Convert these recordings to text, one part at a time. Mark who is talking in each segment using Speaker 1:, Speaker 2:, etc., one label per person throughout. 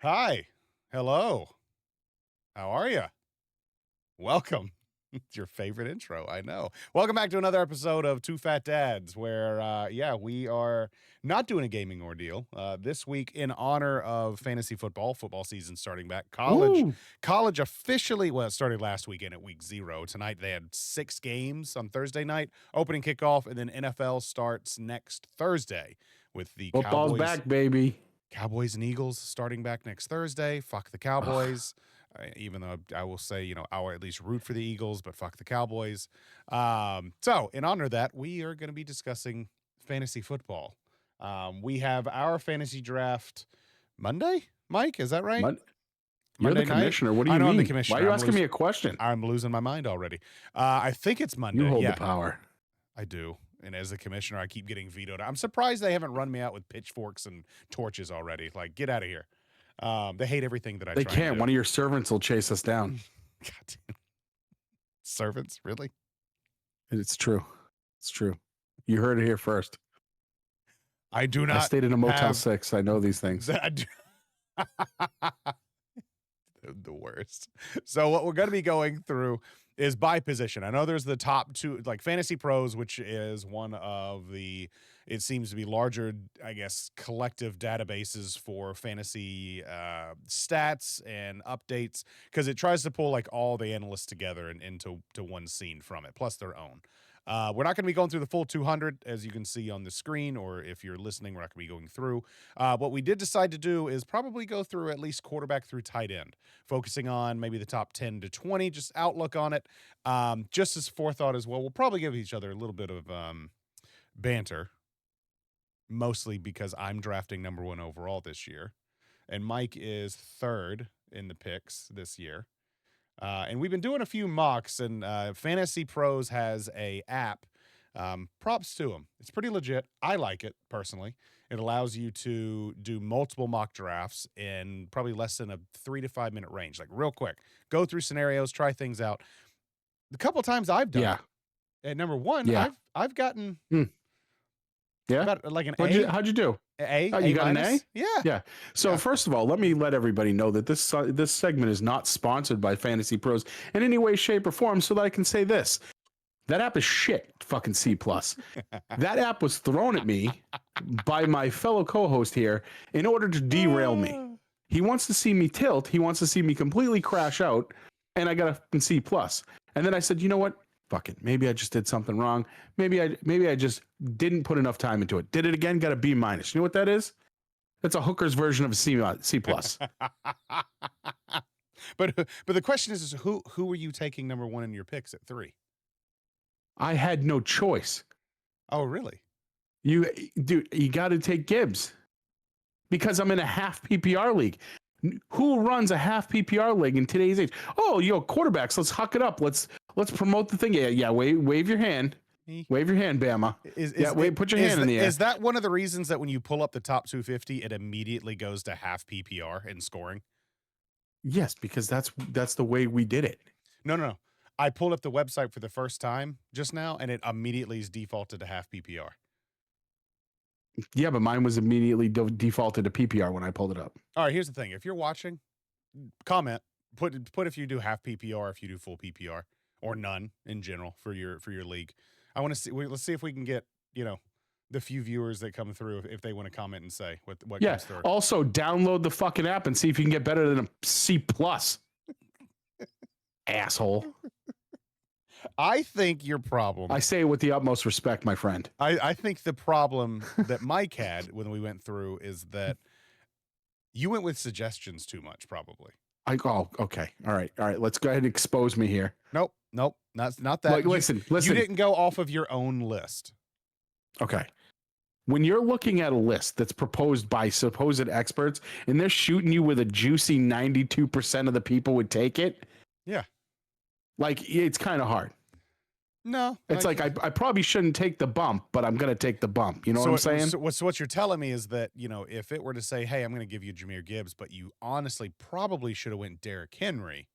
Speaker 1: Hi. Hello. How are you? Welcome. It's your favorite intro, I know. Welcome back to another episode of Two Fat Dads, where, we are not doing a gaming ordeal. This week, in honor of fantasy football, football season starting back.
Speaker 2: Ooh.
Speaker 1: College officially, well, it started last weekend at week 0. Tonight, they had 6 games on Thursday night, opening kickoff, and then NFL starts next Thursday with the
Speaker 2: Football's back, baby.
Speaker 1: Cowboys and Eagles starting back next Thursday. Fuck the Cowboys. Even though I will say, I'll at least root for the Eagles, but fuck the Cowboys. So, in honor of that, we are going to be discussing fantasy football. We have our fantasy draft Monday, Mike. Is that right?
Speaker 2: You're
Speaker 1: Monday
Speaker 2: the
Speaker 1: night?
Speaker 2: commissioner. What do
Speaker 1: I
Speaker 2: you
Speaker 1: know I'm the
Speaker 2: mean?
Speaker 1: commissioner.
Speaker 2: Why are you
Speaker 1: I'm
Speaker 2: asking me a question?
Speaker 1: I'm losing my mind already. I think it's Monday.
Speaker 2: You hold
Speaker 1: Yeah,
Speaker 2: the power.
Speaker 1: I do. And as the commissioner, I keep getting vetoed. I'm surprised they haven't run me out with pitchforks and torches already. Like, get out of here. They hate everything that I
Speaker 2: They
Speaker 1: try and
Speaker 2: can't.
Speaker 1: do.
Speaker 2: One of your servants will chase us down.
Speaker 1: God damn. Servants, really?
Speaker 2: It's true. It's true. You heard it here first.
Speaker 1: I do not.
Speaker 2: I stayed in a Motel 6. I know these things.
Speaker 1: The worst. So what we're going to be going through is by position. I know there's the top two, like Fantasy Pros, which is one of the, it seems to be larger, I guess, collective databases for fantasy stats and updates, because it tries to pull like all the analysts together and into one scene from it, plus their own. We're not going to be going through the full 200, as you can see on the screen, or if you're listening, we're not going to be going through. What we did decide to do is probably go through at least quarterback through tight end, focusing on maybe the top 10 to 20, just outlook on it. Just as forethought as well, we'll probably give each other a little bit of banter, mostly because I'm drafting number 1 overall this year, and Mike is 3rd in the picks this year. And we've been doing a few mocks, and Fantasy Pros has a app. Props to them. It's pretty legit. I like it personally. It allows you to do multiple mock drafts in probably less than a 3 to 5 minute range, like real quick. Go through scenarios, try things out. The couple times I've done it, at number 1,
Speaker 2: Yeah.
Speaker 1: I've gotten
Speaker 2: Yeah.
Speaker 1: like an
Speaker 2: How'd you do?
Speaker 1: A.
Speaker 2: Oh, you got an A?
Speaker 1: Yeah.
Speaker 2: Yeah. So first of all, let me let everybody know that this segment is not sponsored by Fantasy Pros in any way, shape, or form, so that I can say this. That app is shit, fucking C+. That app was thrown at me by my fellow co-host here in order to derail me. He wants to see me tilt. He wants to see me completely crash out, and I got a C+. And then I said, you know what? Fuck it. Maybe I just did something wrong. Maybe I just didn't put enough time into it. Did it again, got a B-. You know what that is? That's a hooker's version of a C+.
Speaker 1: But the question is who were you taking number 1 in your picks at 3?
Speaker 2: I had no choice.
Speaker 1: Oh, really?
Speaker 2: You got to take Gibbs because I'm in a half PPR league. Who runs a half PPR league in today's age? Oh, quarterbacks. Let's huck it up. Let's promote the thing. Yeah. Wave your hand. Wave your hand, Bama. Put your hand in the air.
Speaker 1: Is that one of the reasons that when you pull up the top 250, it immediately goes to half PPR in scoring?
Speaker 2: Yes, because that's the way we did it.
Speaker 1: No. I pulled up the website for the first time just now, and it immediately is defaulted to half PPR.
Speaker 2: Yeah, but mine was immediately defaulted to PPR when I pulled it up.
Speaker 1: All right, here's the thing. If you're watching, comment. Put if you do half PPR, if you do full PPR, or none in general for your league. I want to see. Let's see if we can get the few viewers that come through if they want to comment and say what comes through.
Speaker 2: Also, download the fucking app and see if you can get better than a C+. Asshole.
Speaker 1: I think your problem.
Speaker 2: I say it with the utmost respect, my friend.
Speaker 1: I think the problem that Mike had when we went through is that you went with suggestions too much, probably.
Speaker 2: Okay. All right. Let's go ahead and expose me here.
Speaker 1: Nope. Not that.
Speaker 2: Listen.
Speaker 1: You didn't go off of your own list.
Speaker 2: Okay. When you're looking at a list that's proposed by supposed experts and they're shooting you with a juicy 92% of the people would take it.
Speaker 1: Yeah.
Speaker 2: Like, it's kind of hard.
Speaker 1: No.
Speaker 2: It's like I probably shouldn't take the bump, but I'm going to take the bump. You know what I'm saying?
Speaker 1: So what you're telling me is that, if it were to say, hey, I'm going to give you Jahmyr Gibbs, but you honestly probably should have went Derrick Henry.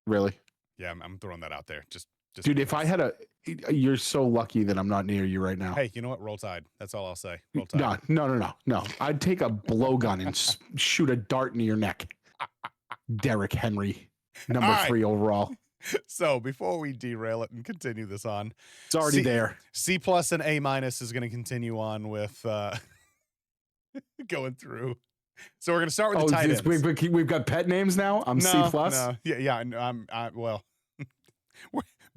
Speaker 2: Really?
Speaker 1: Yeah, I'm throwing that out there. Just Just
Speaker 2: Dude, if I
Speaker 1: because.
Speaker 2: had you're so lucky that I'm not near you right now.
Speaker 1: Hey, you know what? Roll Tide. That's all I'll say. Roll Tide.
Speaker 2: No. I'd take a blowgun and shoot a dart into your neck. Derrick Henry,
Speaker 1: All
Speaker 2: number
Speaker 1: right.
Speaker 2: 3 overall.
Speaker 1: So before we derail it and continue this on,
Speaker 2: It's already there.
Speaker 1: C plus and A minus is going to continue on with going through. So we're going to start with the tight ends.
Speaker 2: We've got pet names now. I'm C plus.
Speaker 1: No, yeah. Well,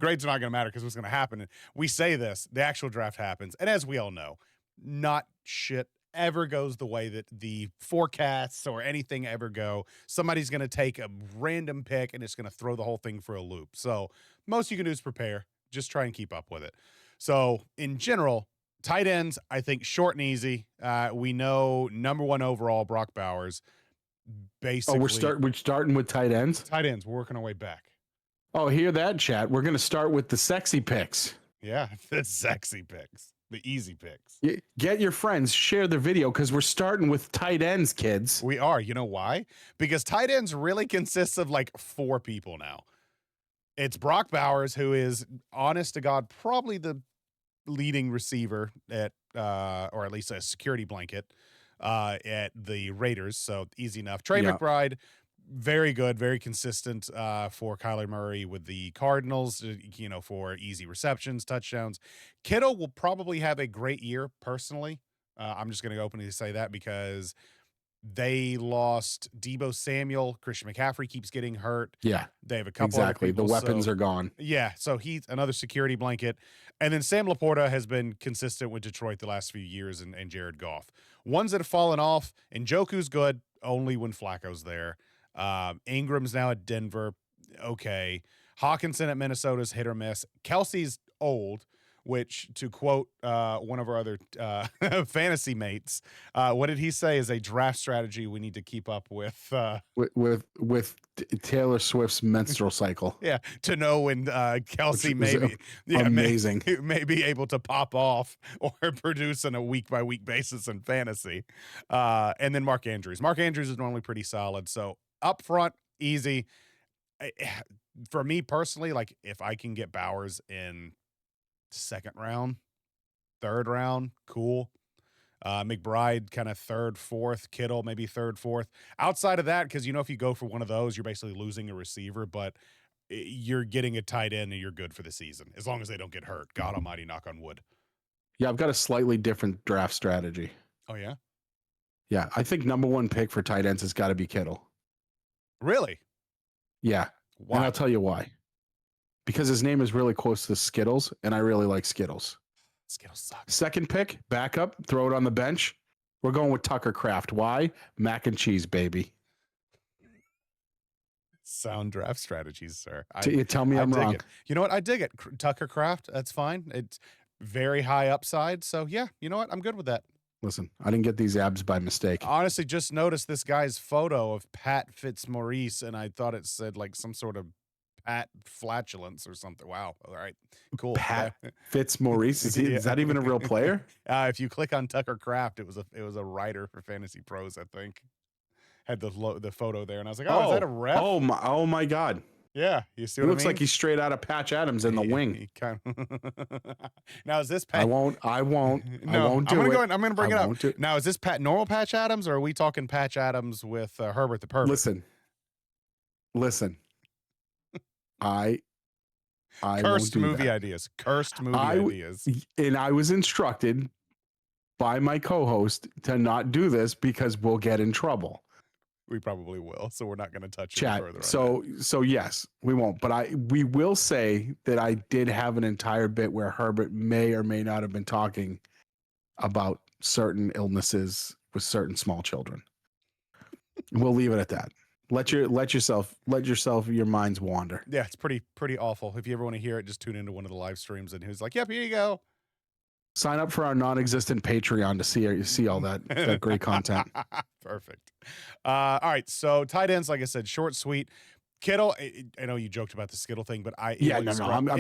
Speaker 1: grades are not going to matter because what's going to happen. We say this, the actual draft happens, and as we all know, not shit ever goes the way that the forecasts or anything ever go. Somebody's going to take a random pick and it's going to throw the whole thing for a loop. So most you can do is prepare. Just try and keep up with it. So in general, tight ends, I think short and easy. We know number 1 overall, Brock Bowers. Basically,
Speaker 2: we're starting with tight ends.
Speaker 1: Tight ends, we're working our way back.
Speaker 2: Oh, hear that, chat? We're going to start with the sexy picks.
Speaker 1: Yeah, the sexy picks, the easy picks.
Speaker 2: Get your friends, share the video because we're starting with tight ends, kids.
Speaker 1: We are. You know why? Because tight ends really consists of like 4 people now. It's Brock Bowers, who is, honest to God, probably the leading receiver at, or at least a security blanket at the Raiders. So easy enough. Trey McBride, very good, very consistent for Kyler Murray with the Cardinals, for easy receptions, touchdowns. Kittle will probably have a great year personally. I'm just going to openly say that because they lost Deebo Samuel. Christian McCaffrey keeps getting hurt.
Speaker 2: Yeah.
Speaker 1: They have a couple
Speaker 2: exactly.
Speaker 1: other people,
Speaker 2: the weapons are gone.
Speaker 1: Yeah. So he's another security blanket. And then Sam Laporta has been consistent with Detroit the last few years and Jared Goff. Ones that have fallen off, Njoku's good only when Flacco's there. Ingram's now at Denver. Okay. Hawkinson at Minnesota's hit or miss. Kelsey's old, which, to quote one of our other fantasy mates, what did he say is a draft strategy we need to keep up with
Speaker 2: Taylor Swift's menstrual cycle.
Speaker 1: Yeah, to know when Kelsey maybe
Speaker 2: amazing
Speaker 1: may be able to pop off or produce on a week-by-week basis in fantasy. And then Mark Andrews. Mark Andrews is normally pretty solid. So up front, easy. For me personally, like if I can get Bowers in 2nd round, 3rd round, cool. McBride kind of 3rd, 4th, Kittle maybe 3rd, 4th. Outside of that, because if you go for one of those, you're basically losing a receiver, but you're getting a tight end and you're good for the season as long as they don't get hurt. God Almighty, knock on wood.
Speaker 2: Yeah, I've got a slightly different draft strategy.
Speaker 1: Oh yeah,
Speaker 2: yeah. I think number 1 pick for tight ends has got to be Kittle.
Speaker 1: Really?
Speaker 2: Yeah. Why? And I'll tell you why. Because his name is really close to Skittles, and I really like Skittles.
Speaker 1: Skittles suck.
Speaker 2: 2nd pick, backup, throw it on the bench. We're going with Tucker Kraft. Why? Mac and cheese, baby.
Speaker 1: Sound draft strategies, sir.
Speaker 2: Tell me I'm wrong.
Speaker 1: It. You know what? I dig it. Tucker Kraft, that's fine. It's very high upside. So, yeah, you know what? I'm good with that.
Speaker 2: Listen, I didn't get these abs by mistake.
Speaker 1: Honestly, just noticed this guy's photo of Pat Fitzmaurice, and I thought it said like some sort of Pat flatulence or something. Wow. All right. Cool.
Speaker 2: Pat Fitzmaurice. Is that even a real player?
Speaker 1: If you click on Tucker Kraft, it was a writer for Fantasy Pros, I think. Had the photo there, and I was like, oh, is that a rep?
Speaker 2: Oh my God.
Speaker 1: Yeah, you see
Speaker 2: what
Speaker 1: I mean?
Speaker 2: Looks like he's straight out of Patch Adams in the wing.
Speaker 1: He kind of now is this Pat?
Speaker 2: I won't.
Speaker 1: No,
Speaker 2: I won't do
Speaker 1: I'm
Speaker 2: it.
Speaker 1: I'm going to bring it up. Now is this normal Patch Adams, or are we talking Patch Adams with Herbert the Pervert?
Speaker 2: Listen. I
Speaker 1: cursed movie ideas. Cursed movie ideas.
Speaker 2: And I was instructed by my co-host to not do this because we'll get in trouble.
Speaker 1: We probably will, so we're not going to touch
Speaker 2: it
Speaker 1: further.
Speaker 2: So yes, we won't. But we will say that I did have an entire bit where Herbert may or may not have been talking about certain illnesses with certain small children. We'll leave it at that. Let your minds wander.
Speaker 1: Yeah, it's pretty awful. If you ever want to hear it, just tune into one of the live streams, and he was like, "Yep, here you go."
Speaker 2: Sign up for our non-existent Patreon to see all that great content.
Speaker 1: Perfect. All right, so tight ends, like I said, short, sweet. Kittle, I know you joked about the Skittle thing, but I'm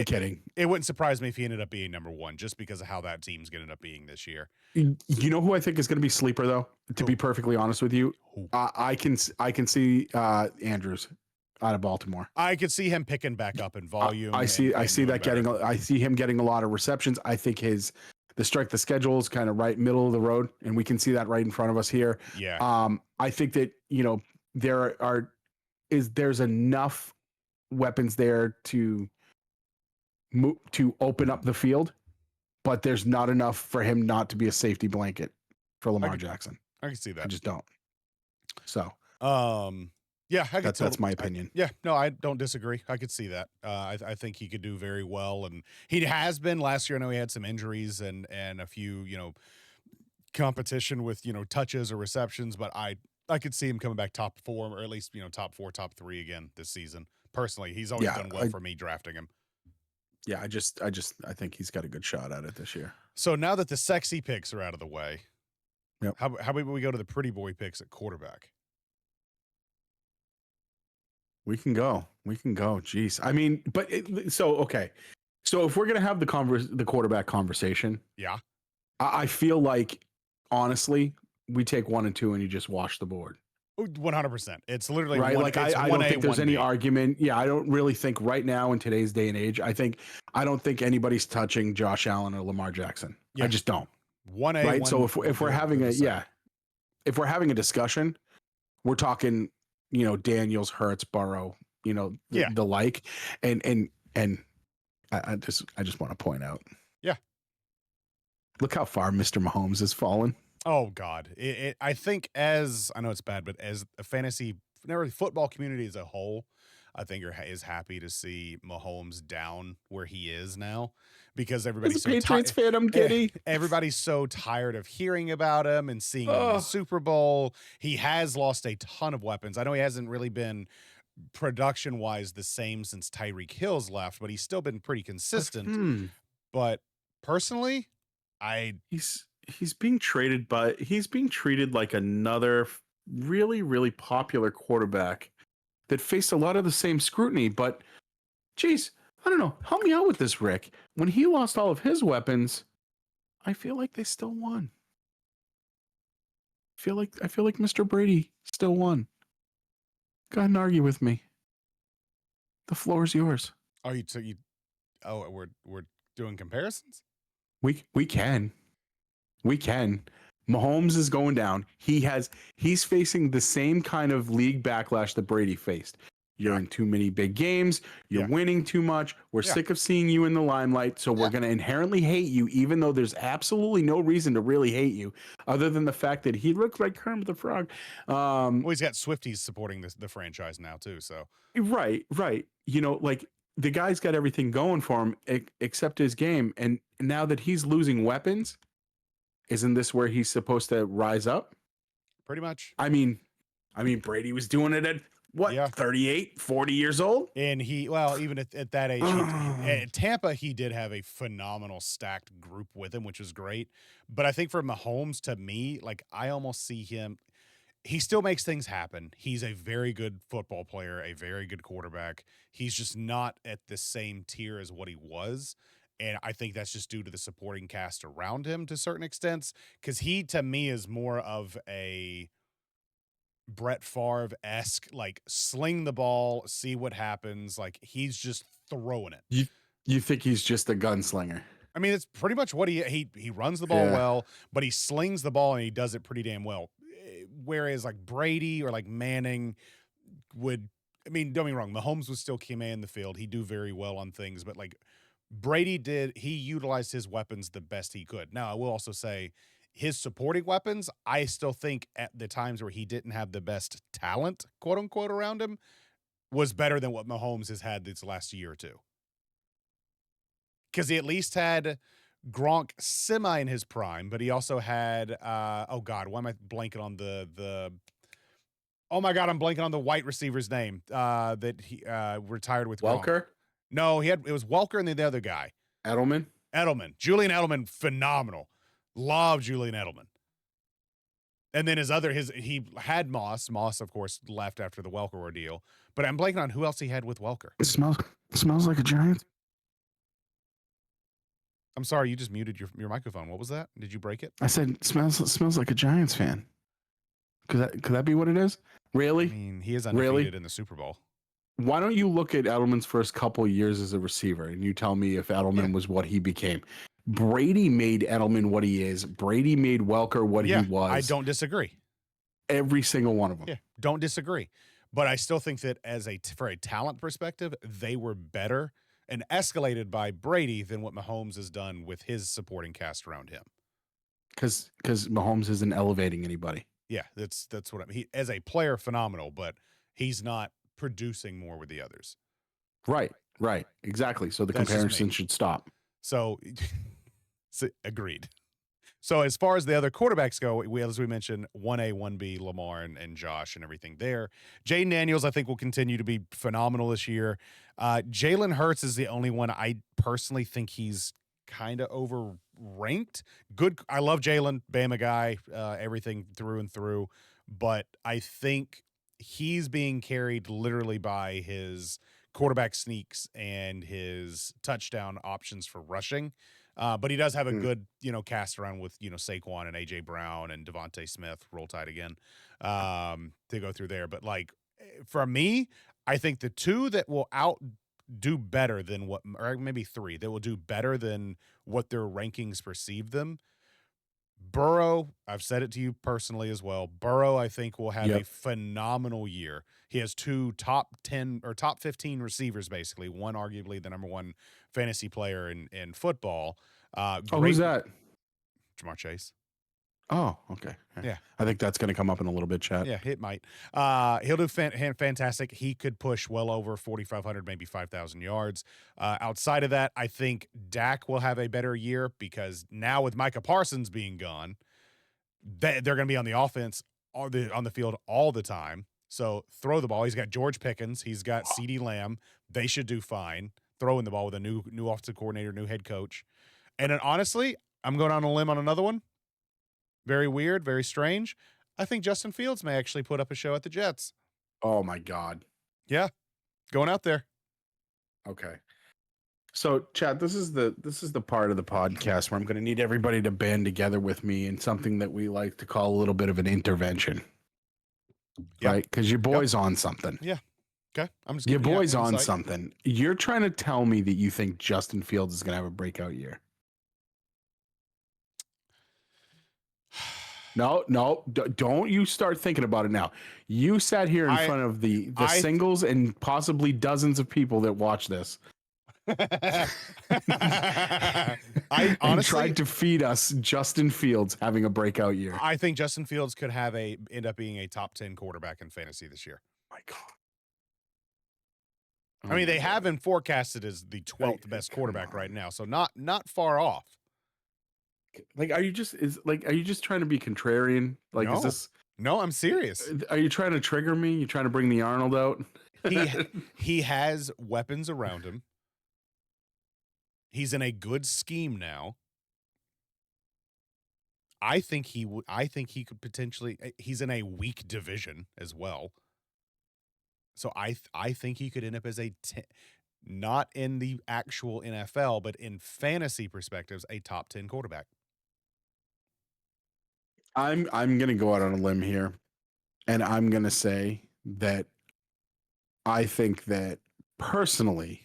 Speaker 2: kidding.
Speaker 1: It wouldn't surprise me if he ended up being number 1, just because of how that team's going to end up being this year.
Speaker 2: You know who I think is going to be sleeper, though? To be perfectly honest with you, I can see Andrews. out of Baltimore.
Speaker 1: I could see him picking back up in volume.
Speaker 2: I see
Speaker 1: and
Speaker 2: that
Speaker 1: doing better.
Speaker 2: I see him getting a lot of receptions. I think the strength of schedule is kind of right middle of the road, and we can see that right in front of us here.
Speaker 1: Yeah.
Speaker 2: I think that, you know, there's enough weapons there to open up the field, but there's not enough for him not to be a safety blanket for Lamar Jackson.
Speaker 1: I can see that.
Speaker 2: I just don't. So,
Speaker 1: yeah,
Speaker 2: that's my opinion.
Speaker 1: No, I don't disagree. I could see that. I think he could do very well, and he has been last year. I know he had some injuries and a few, you know, competition with, you know, touches or receptions, but I could see him coming back top 4, or at least, you know, top 4, top 3 again this season. Personally, he's always done well for me drafting him.
Speaker 2: Yeah, I think he's got a good shot at it this year.
Speaker 1: So now that the sexy picks are out of the way,
Speaker 2: yep.
Speaker 1: How about we go to the pretty boy picks at quarterback?
Speaker 2: We can go. Jeez. I mean, but okay. So if we're gonna have the quarterback conversation,
Speaker 1: yeah,
Speaker 2: I feel like honestly, we take 1 and 2 and you just wash the board.
Speaker 1: 100%. It's literally
Speaker 2: right. Like I don't think there's any argument. Yeah, I don't really think right now in today's day and age. I don't think anybody's touching Josh Allen or Lamar Jackson. Yeah. I just don't.
Speaker 1: 1A.
Speaker 2: Right. So if we're having if we're having a discussion, we're talking, you know, Daniels, Hurts, Burrow, you know, the like, and I just want to point out.
Speaker 1: Yeah.
Speaker 2: Look how far Mr. Mahomes has fallen.
Speaker 1: Oh God. I think, as I know it's bad, but as a fantasy football community as a whole, I think is happy to see Mahomes down where he is now, because everybody's
Speaker 2: so Patriots fan. I'm giddy.
Speaker 1: Everybody's so tired of hearing about him and seeing him in the Super Bowl. He has lost a ton of weapons. I know he hasn't really been production wise the same since Tyreek Hill's left, but he's still been pretty consistent. But personally,
Speaker 2: he's being traded, but he's being treated like another really, really popular quarterback that faced a lot of the same scrutiny. But geez, I don't know. Help me out with this, Rick. When he lost all of his weapons, I feel like they still won. I feel like Mr. Brady still won. Go ahead and argue with me. The floor is yours.
Speaker 1: We're doing comparisons?
Speaker 2: We can. Mahomes is going down. He's facing the same kind of league backlash that Brady faced. You're in too many big games. You're winning too much. We're sick of seeing you in the limelight. So we're going to inherently hate you, even though there's absolutely no reason to really hate you other than the fact that he looks like Kermit the Frog.
Speaker 1: Well, he's got Swifties supporting the franchise now too. So
Speaker 2: right. You know, like the guy's got everything going for him except his game. And now that he's losing weapons, isn't this where he's supposed to rise up?
Speaker 1: Pretty much.
Speaker 2: I mean, Brady was doing it at 38, 40 years old?
Speaker 1: And even at that age, at Tampa, he did have a phenomenal stacked group with him, which was great. But I think for Mahomes, to me, like, I almost see him, he still makes things happen. He's a very good football player, a very good quarterback. He's just not at the same tier as what he was. And I think that's just due to the supporting cast around him to certain extents, because he, to me, is more of a Brett Favre-esque, like, sling the ball, see what happens. Like, he's just throwing it.
Speaker 2: You think he's just a gunslinger?
Speaker 1: I mean, it's pretty much what he runs the ball well, but he slings the ball and he does it pretty damn well. Whereas like Brady or like Manning don't get me wrong, Mahomes would still command the field. He'd do very well on things, but like Brady he utilized his weapons the best he could. Now, I will also say his supporting weapons, I still think at the times where he didn't have the best talent, quote unquote, around him, was better than what Mahomes has had this last year or two. Because he at least had Gronk semi in his prime, but he also had, oh God, why am I blanking on oh my God, I'm blanking on the white receiver's name that he retired with
Speaker 2: Welker?
Speaker 1: Gronk. No, it was Welker and then the other guy.
Speaker 2: Edelman.
Speaker 1: Julian Edelman, phenomenal. Love Julian Edelman. And then he had Moss. Moss, of course, left after the Welker ordeal. But I'm blanking on who else he had with Welker.
Speaker 2: It smells like a giant.
Speaker 1: I'm sorry, you just muted your microphone. What was that? Did you break it?
Speaker 2: I said smells like a Giants fan. Could that be what it is? Really?
Speaker 1: I mean, he is undefeated in the Super Bowl.
Speaker 2: Why don't you look at Edelman's first couple years as a receiver and you tell me if Edelman was what he became? Brady made Edelman what he is. Brady made Welker what he was.
Speaker 1: I don't disagree.
Speaker 2: Every single one of them.
Speaker 1: Yeah, don't disagree. But I still think that for a talent perspective, they were better and escalated by Brady than what Mahomes has done with his supporting cast around him.
Speaker 2: Because Mahomes isn't elevating anybody.
Speaker 1: Yeah, that's what I mean. He, as a player, phenomenal, but he's not producing more with the others.
Speaker 2: Right, exactly. So the comparison should stop.
Speaker 1: So, agreed. So as far as the other quarterbacks go, as we mentioned, 1A, 1B, Lamar and Josh and everything there. Jaden Daniels, I think, will continue to be phenomenal this year. Jalen Hurts is the only one I personally think he's kind of overranked. Good. I love Jalen, Bama guy, everything through and through. But I think he's being carried literally by his quarterback sneaks and his touchdown options for rushing. But he does have a good, cast around with, Saquon and A.J. Brown and Devontae Smith, Roll Tide again, to go through there. But, for me, I think the two that will do better than or maybe three, that will do better than what their rankings perceive them. Burrow, I've said it to you personally as well. Burrow, I think, will have a phenomenal year. He has two top 10 or top 15 receivers, basically. One, arguably, the number one fantasy player in football.
Speaker 2: Who's that?
Speaker 1: Jamar Chase.
Speaker 2: Oh, okay.
Speaker 1: Yeah.
Speaker 2: I think that's going to come up in a little bit, chat.
Speaker 1: Yeah, it might. He'll do fantastic. He could push well over 4,500, maybe 5,000 yards. Outside of that, I think Dak will have a better year because now with Micah Parsons being gone, they're going to be on the offense, on the field all the time. So throw the ball. He's got George Pickens. He's got CeeDee Lamb. They should do fine throwing the ball with a new offensive coordinator, new head coach. And then honestly, I'm going on a limb on another one. Very weird, very strange. I think Justin Fields may actually put up a show at the Jets.
Speaker 2: Oh my God.
Speaker 1: Yeah. Going out there.
Speaker 2: Okay. So, Chad, this is the part of the podcast where I'm going to need everybody to band together with me in something that we like to call a little bit of an intervention. Yep. Right? Because your boy's on something.
Speaker 1: Yeah. Okay. I'm just
Speaker 2: your boy's on something. You're trying to tell me that you think Justin Fields is going to have a breakout year. No, don't you start thinking about it now. You sat here in front of the singles and possibly dozens of people that watch this.
Speaker 1: I honestly
Speaker 2: tried to feed us Justin Fields having a breakout year.
Speaker 1: I think Justin Fields could end up being a top 10 quarterback in fantasy this year.
Speaker 2: My God.
Speaker 1: I mean, they have him forecasted as the 12th best quarterback right now, so not far off.
Speaker 2: Are you just trying to be contrarian?
Speaker 1: No.
Speaker 2: Is this?
Speaker 1: No, I'm serious.
Speaker 2: Are you trying to trigger me? You trying to bring the Arnold out?
Speaker 1: He has weapons around him. He's in a good scheme now. I think he could potentially. He's in a weak division as well. So I think he could end up as not in the actual NFL, but in fantasy perspectives, a top 10 quarterback.
Speaker 2: I'm going to go out on a limb here, and I'm going to say that I think that personally,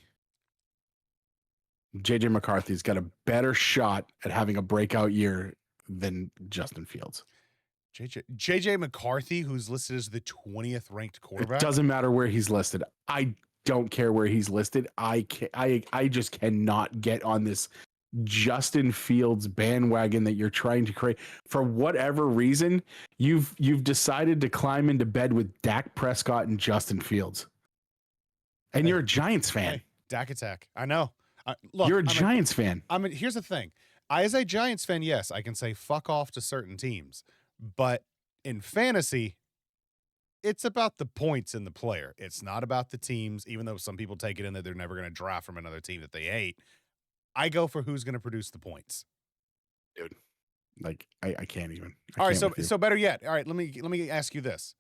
Speaker 2: JJ McCarthy's got a better shot at having a breakout year than Justin Fields.
Speaker 1: JJ McCarthy, who's listed as the 20th ranked quarterback.
Speaker 2: It doesn't matter where he's listed. I don't care where he's listed. I just cannot get on this Justin Fields bandwagon that you're trying to create. For whatever reason, you've decided to climb into bed with Dak Prescott and Justin Fields. And you're a Giants fan.
Speaker 1: Hey, Dak attack. I know.
Speaker 2: Look, you're a Giants fan.
Speaker 1: Here's the thing. As a Giants fan, yes, I can say fuck off to certain teams. But in fantasy, it's about the points in the player. It's not about the teams, even though some people take it in that they're never going to draft from another team that they hate. I go for who's going to produce the points.
Speaker 2: Dude, I can't even.
Speaker 1: All right, so better yet. All right, let me ask you this.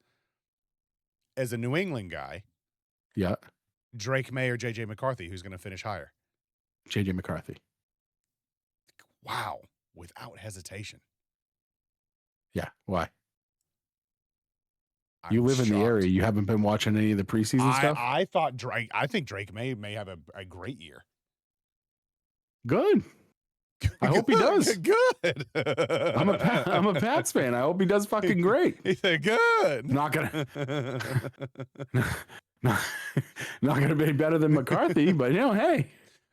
Speaker 1: As a New England guy,
Speaker 2: yeah,
Speaker 1: Drake May or JJ McCarthy, who's going to finish higher?
Speaker 2: JJ McCarthy.
Speaker 1: Wow, without hesitation.
Speaker 2: Yeah, why? You
Speaker 1: I'm
Speaker 2: live in the
Speaker 1: shocked.
Speaker 2: area. You haven't been watching any of the preseason stuff?
Speaker 1: I thought Drake. I think Drake may have a great year.
Speaker 2: Good. I hope he does.
Speaker 1: Good.
Speaker 2: I'm a Pats fan. I hope he does fucking great.
Speaker 1: He said good.
Speaker 2: Not gonna not, not gonna be better than McCarthy, but hey.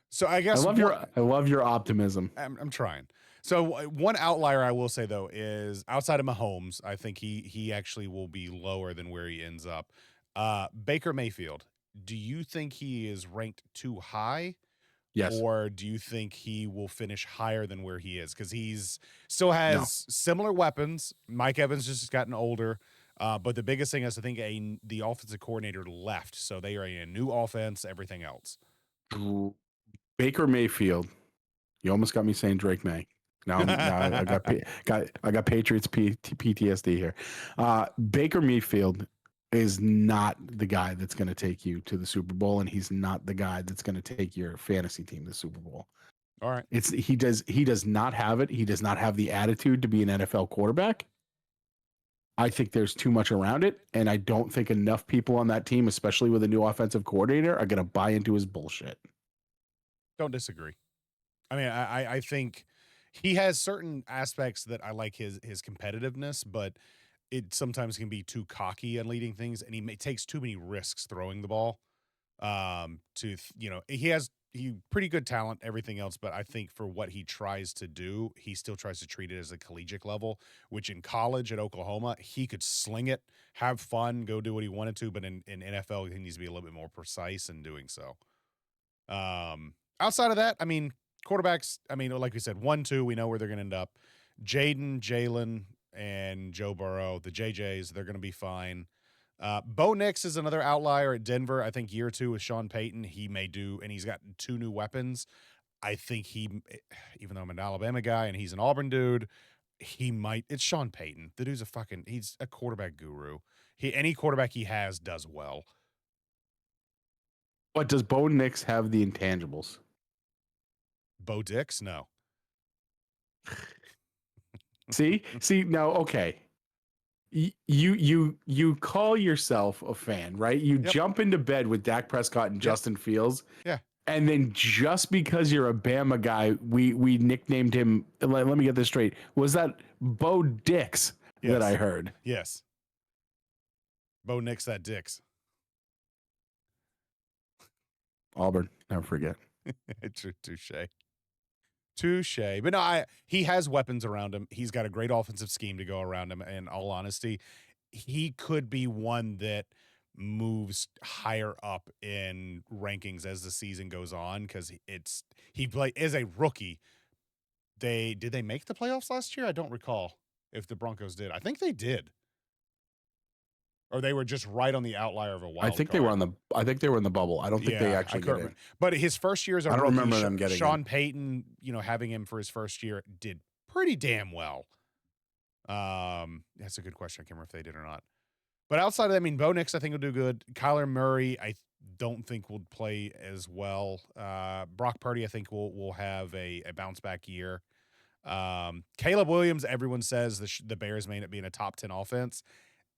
Speaker 1: So I guess
Speaker 2: I love your optimism.
Speaker 1: I'm trying. So one outlier I will say though is outside of Mahomes, I think he actually will be lower than where he ends up. Baker Mayfield. Do you think he is ranked too high?
Speaker 2: Yes.
Speaker 1: Or do you think he will finish higher than where he is? Because he's still has similar weapons. Mike Evans just has gotten older. But the biggest thing is I think the offensive coordinator left. So they are a new offense, everything else.
Speaker 2: Baker Mayfield. You almost got me saying Drake May. Now I got Patriots PTSD here. Baker Mayfield is not the guy that's going to take you to the Super Bowl, and he's not the guy that's going to take your fantasy team to the Super Bowl.
Speaker 1: All right.
Speaker 2: He does not have it. He does not have the attitude to be an NFL quarterback. I think there's too much around it, and I don't think enough people on that team, especially with a new offensive coordinator, are going to buy into his bullshit.
Speaker 1: Don't disagree. I mean, I think he has certain aspects that I like his competitiveness, but it sometimes can be too cocky in leading things, and he takes too many risks throwing the ball. He pretty good talent, everything else, but I think for what he tries to do, he still tries to treat it as a collegiate level, which in college at Oklahoma, he could sling it, have fun, go do what he wanted to, but in NFL, he needs to be a little bit more precise in doing so. Outside of that, I mean, quarterbacks, I mean, like we said, 1, 2, we know where they're going to end up. Jaden, Jalen, and Joe Burrow, the JJs, they're going to be fine. Bo Nix is another outlier at Denver. I think year 2 with Sean Payton, he may do, and he's got 2 new weapons. I think even though I'm an Alabama guy and he's an Auburn dude, it's Sean Payton. The dude's he's a quarterback guru. Any quarterback he has does well.
Speaker 2: But does Bo Nix have the intangibles?
Speaker 1: Bo Dix? No.
Speaker 2: See now, okay. You call yourself a fan, right? You jump into bed with Dak Prescott and Justin Fields.
Speaker 1: Yeah.
Speaker 2: And then just because you're a Bama guy, we nicknamed him. Let me get this straight. Was that Bo Dix that I heard?
Speaker 1: Yes. Bo Nix that Dix.
Speaker 2: Auburn, never forget.
Speaker 1: Touche. But no, he has weapons around him. He's got a great offensive scheme to go around him. In all honesty, he could be one that moves higher up in rankings as the season goes on because he is a rookie. Did they make the playoffs last year? I don't recall if the Broncos did. I think they did. Or they were just right on the outlier of a wild
Speaker 2: I think
Speaker 1: card.
Speaker 2: they were in the bubble. I don't think they actually got in.
Speaker 1: But his first year as a rookie,
Speaker 2: I don't remember them getting
Speaker 1: Sean Payton, having him for his first year did pretty damn well. That's a good question. I can't remember if they did or not. But outside of that, I mean, Bo Nix, I think will do good. Kyler Murray, I don't think will play as well. Brock Purdy, I think will have a bounce back year. Caleb Williams, everyone says the Bears may end up being a top 10 offense.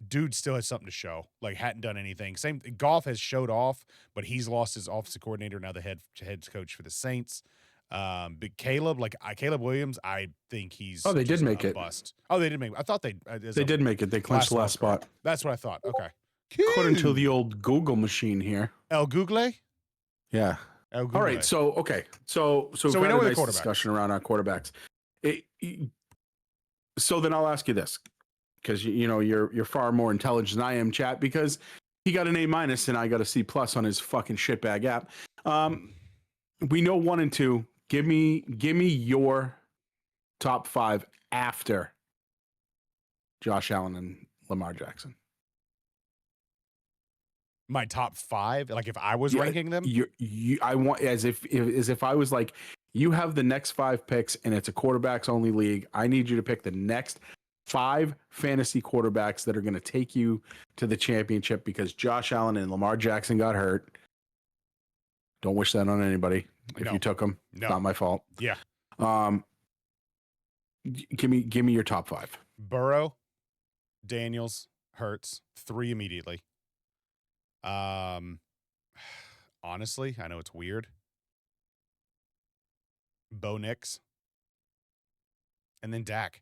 Speaker 1: Dude still has something to show. Like, hadn't done anything. Same. Goff has showed off, but he's lost his offensive coordinator, now the head coach for the Saints. But Caleb Williams, I think he's
Speaker 2: they did make it.
Speaker 1: Bust. Oh, they did make it. I thought they
Speaker 2: did make it. They clinched the last spot.
Speaker 1: That's what I thought. Okay.
Speaker 2: According to the old Google machine here.
Speaker 1: El Google?
Speaker 2: Yeah.
Speaker 1: El Google.
Speaker 2: All right. So okay. So
Speaker 1: we know
Speaker 2: a
Speaker 1: the
Speaker 2: nice discussion around our quarterbacks. So then I'll ask you this. Because you're far more intelligent than I am, chat. Because he got an A- and I got a C+ on his fucking shitbag app. We know 1 and 2. Give me your top 5 after Josh Allen and Lamar Jackson.
Speaker 1: My top 5, like if I was ranking them.
Speaker 2: I want as if I was like, you have the next 5 picks and it's a quarterbacks only league. I need you to pick the next 5 fantasy quarterbacks that are going to take you to the championship because Josh Allen and Lamar Jackson got hurt. Don't wish that on anybody. If you took them, it's not my fault.
Speaker 1: Yeah.
Speaker 2: Give me your top 5.
Speaker 1: Burrow, Daniels, Hurts, 3 immediately. Honestly, I know it's weird. Bo Nix, and then Dak.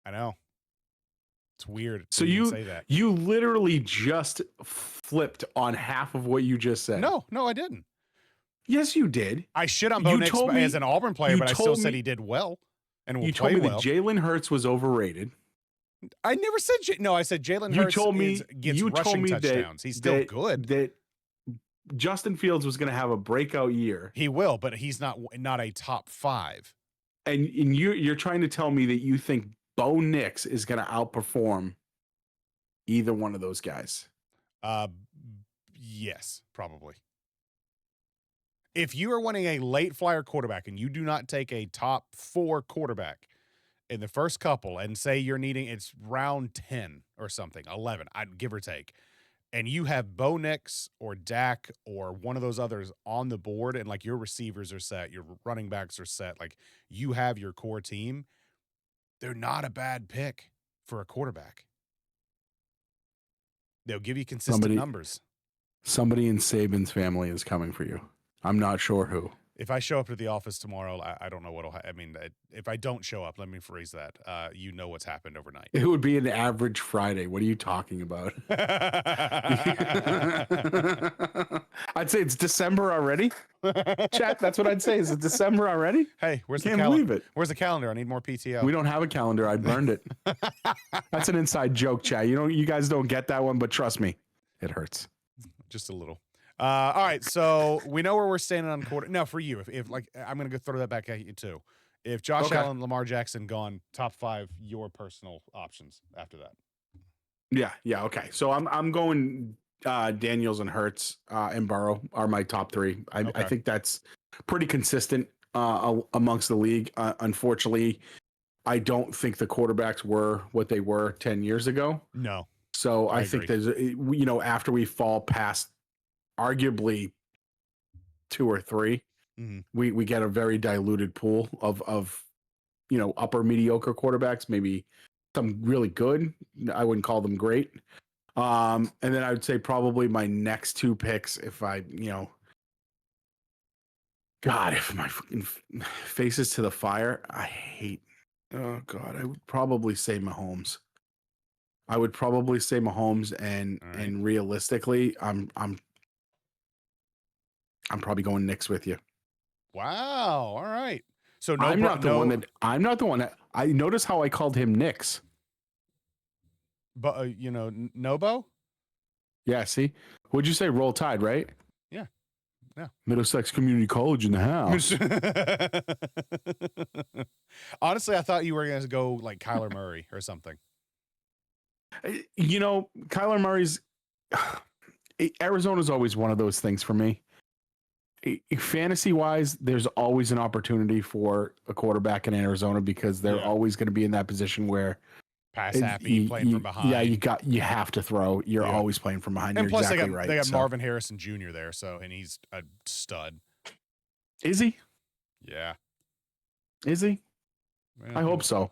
Speaker 1: I know. It's weird
Speaker 2: So
Speaker 1: to even say that.
Speaker 2: you literally just flipped on half of what you just said.
Speaker 1: No, I didn't.
Speaker 2: Yes, you did.
Speaker 1: I shit on Bo Nix as an Auburn player, but I still said he did well and will
Speaker 2: You
Speaker 1: play
Speaker 2: told me
Speaker 1: well.
Speaker 2: that Jalen Hurts was overrated.
Speaker 1: I never said no. I said Jalen Hurts gets rushing touchdowns. He's still good.
Speaker 2: That Justin Fields was going to have a breakout year.
Speaker 1: He will, but he's not a top 5.
Speaker 2: And you're trying to tell me that you think Bo Nix is going to outperform either one of those guys?
Speaker 1: Yes, probably. If you are wanting a late flyer quarterback and you do not take a top 4 quarterback in the first couple and say you're needing it's round 10 or something, 11, I'd give or take, and you have Bo Nix or Dak or one of those others on the board and like your receivers are set, your running backs are set, like you have your core team, they're not a bad pick for a quarterback. They'll give you consistent numbers.
Speaker 2: Somebody in Saban's family is coming for you. I'm not sure who.
Speaker 1: If I show up to the office tomorrow, I don't know what'll I mean, if I don't show up, let me phrase that. You know what's happened overnight.
Speaker 2: It would be an average Friday. What are you talking about? I'd say it's December already. Chat, that's what I'd say. Is it December already?
Speaker 1: Hey, where's the
Speaker 2: calendar? Believe it.
Speaker 1: Where's the calendar? I need more PTO.
Speaker 2: We don't have a calendar. I burned it. That's an inside joke, chat. You guys don't get that one, but trust me, it hurts.
Speaker 1: Just a little. All right, so we know where we're standing on quarter. Now, for you, if like I'm gonna go throw that back at you too. If Josh Allen, Lamar Jackson gone, top 5, your personal options after that.
Speaker 2: Yeah, okay. So I'm going Daniels and Hurts and Burrow are my top 3. I think that's pretty consistent amongst the league. Unfortunately, I don't think the quarterbacks were what they were 10 years ago.
Speaker 1: No.
Speaker 2: So I think there's after we fall past arguably 2 or 3, we get a very diluted pool of upper mediocre quarterbacks, maybe some really good. I wouldn't call them great. And then I would say probably my next 2 picks, if I, God, if my fucking faces to the fire, oh God, I would probably say Mahomes. And realistically, I'm probably going Knicks with you.
Speaker 1: Wow. All right. So
Speaker 2: I'm not the one that I notice how I called him Knicks.
Speaker 1: But Nobo?
Speaker 2: Yeah, see? What'd you say? Roll Tide, right?
Speaker 1: Yeah.
Speaker 2: Middlesex Community College in the house.
Speaker 1: Honestly, I thought you were going to go like Kyler Murray or something.
Speaker 2: Kyler Murray's Arizona's always one of those things for me. Fantasy wise, there's always an opportunity for a quarterback in Arizona because they're always going to be in that position where
Speaker 1: pass happy, playing from behind.
Speaker 2: Yeah, you have to throw. You're always playing from behind.
Speaker 1: And
Speaker 2: You're
Speaker 1: plus,
Speaker 2: exactly right.
Speaker 1: They got Marvin Harrison Jr. there, and he's a stud.
Speaker 2: Is he?
Speaker 1: Yeah.
Speaker 2: Is he? Yeah, I hope so.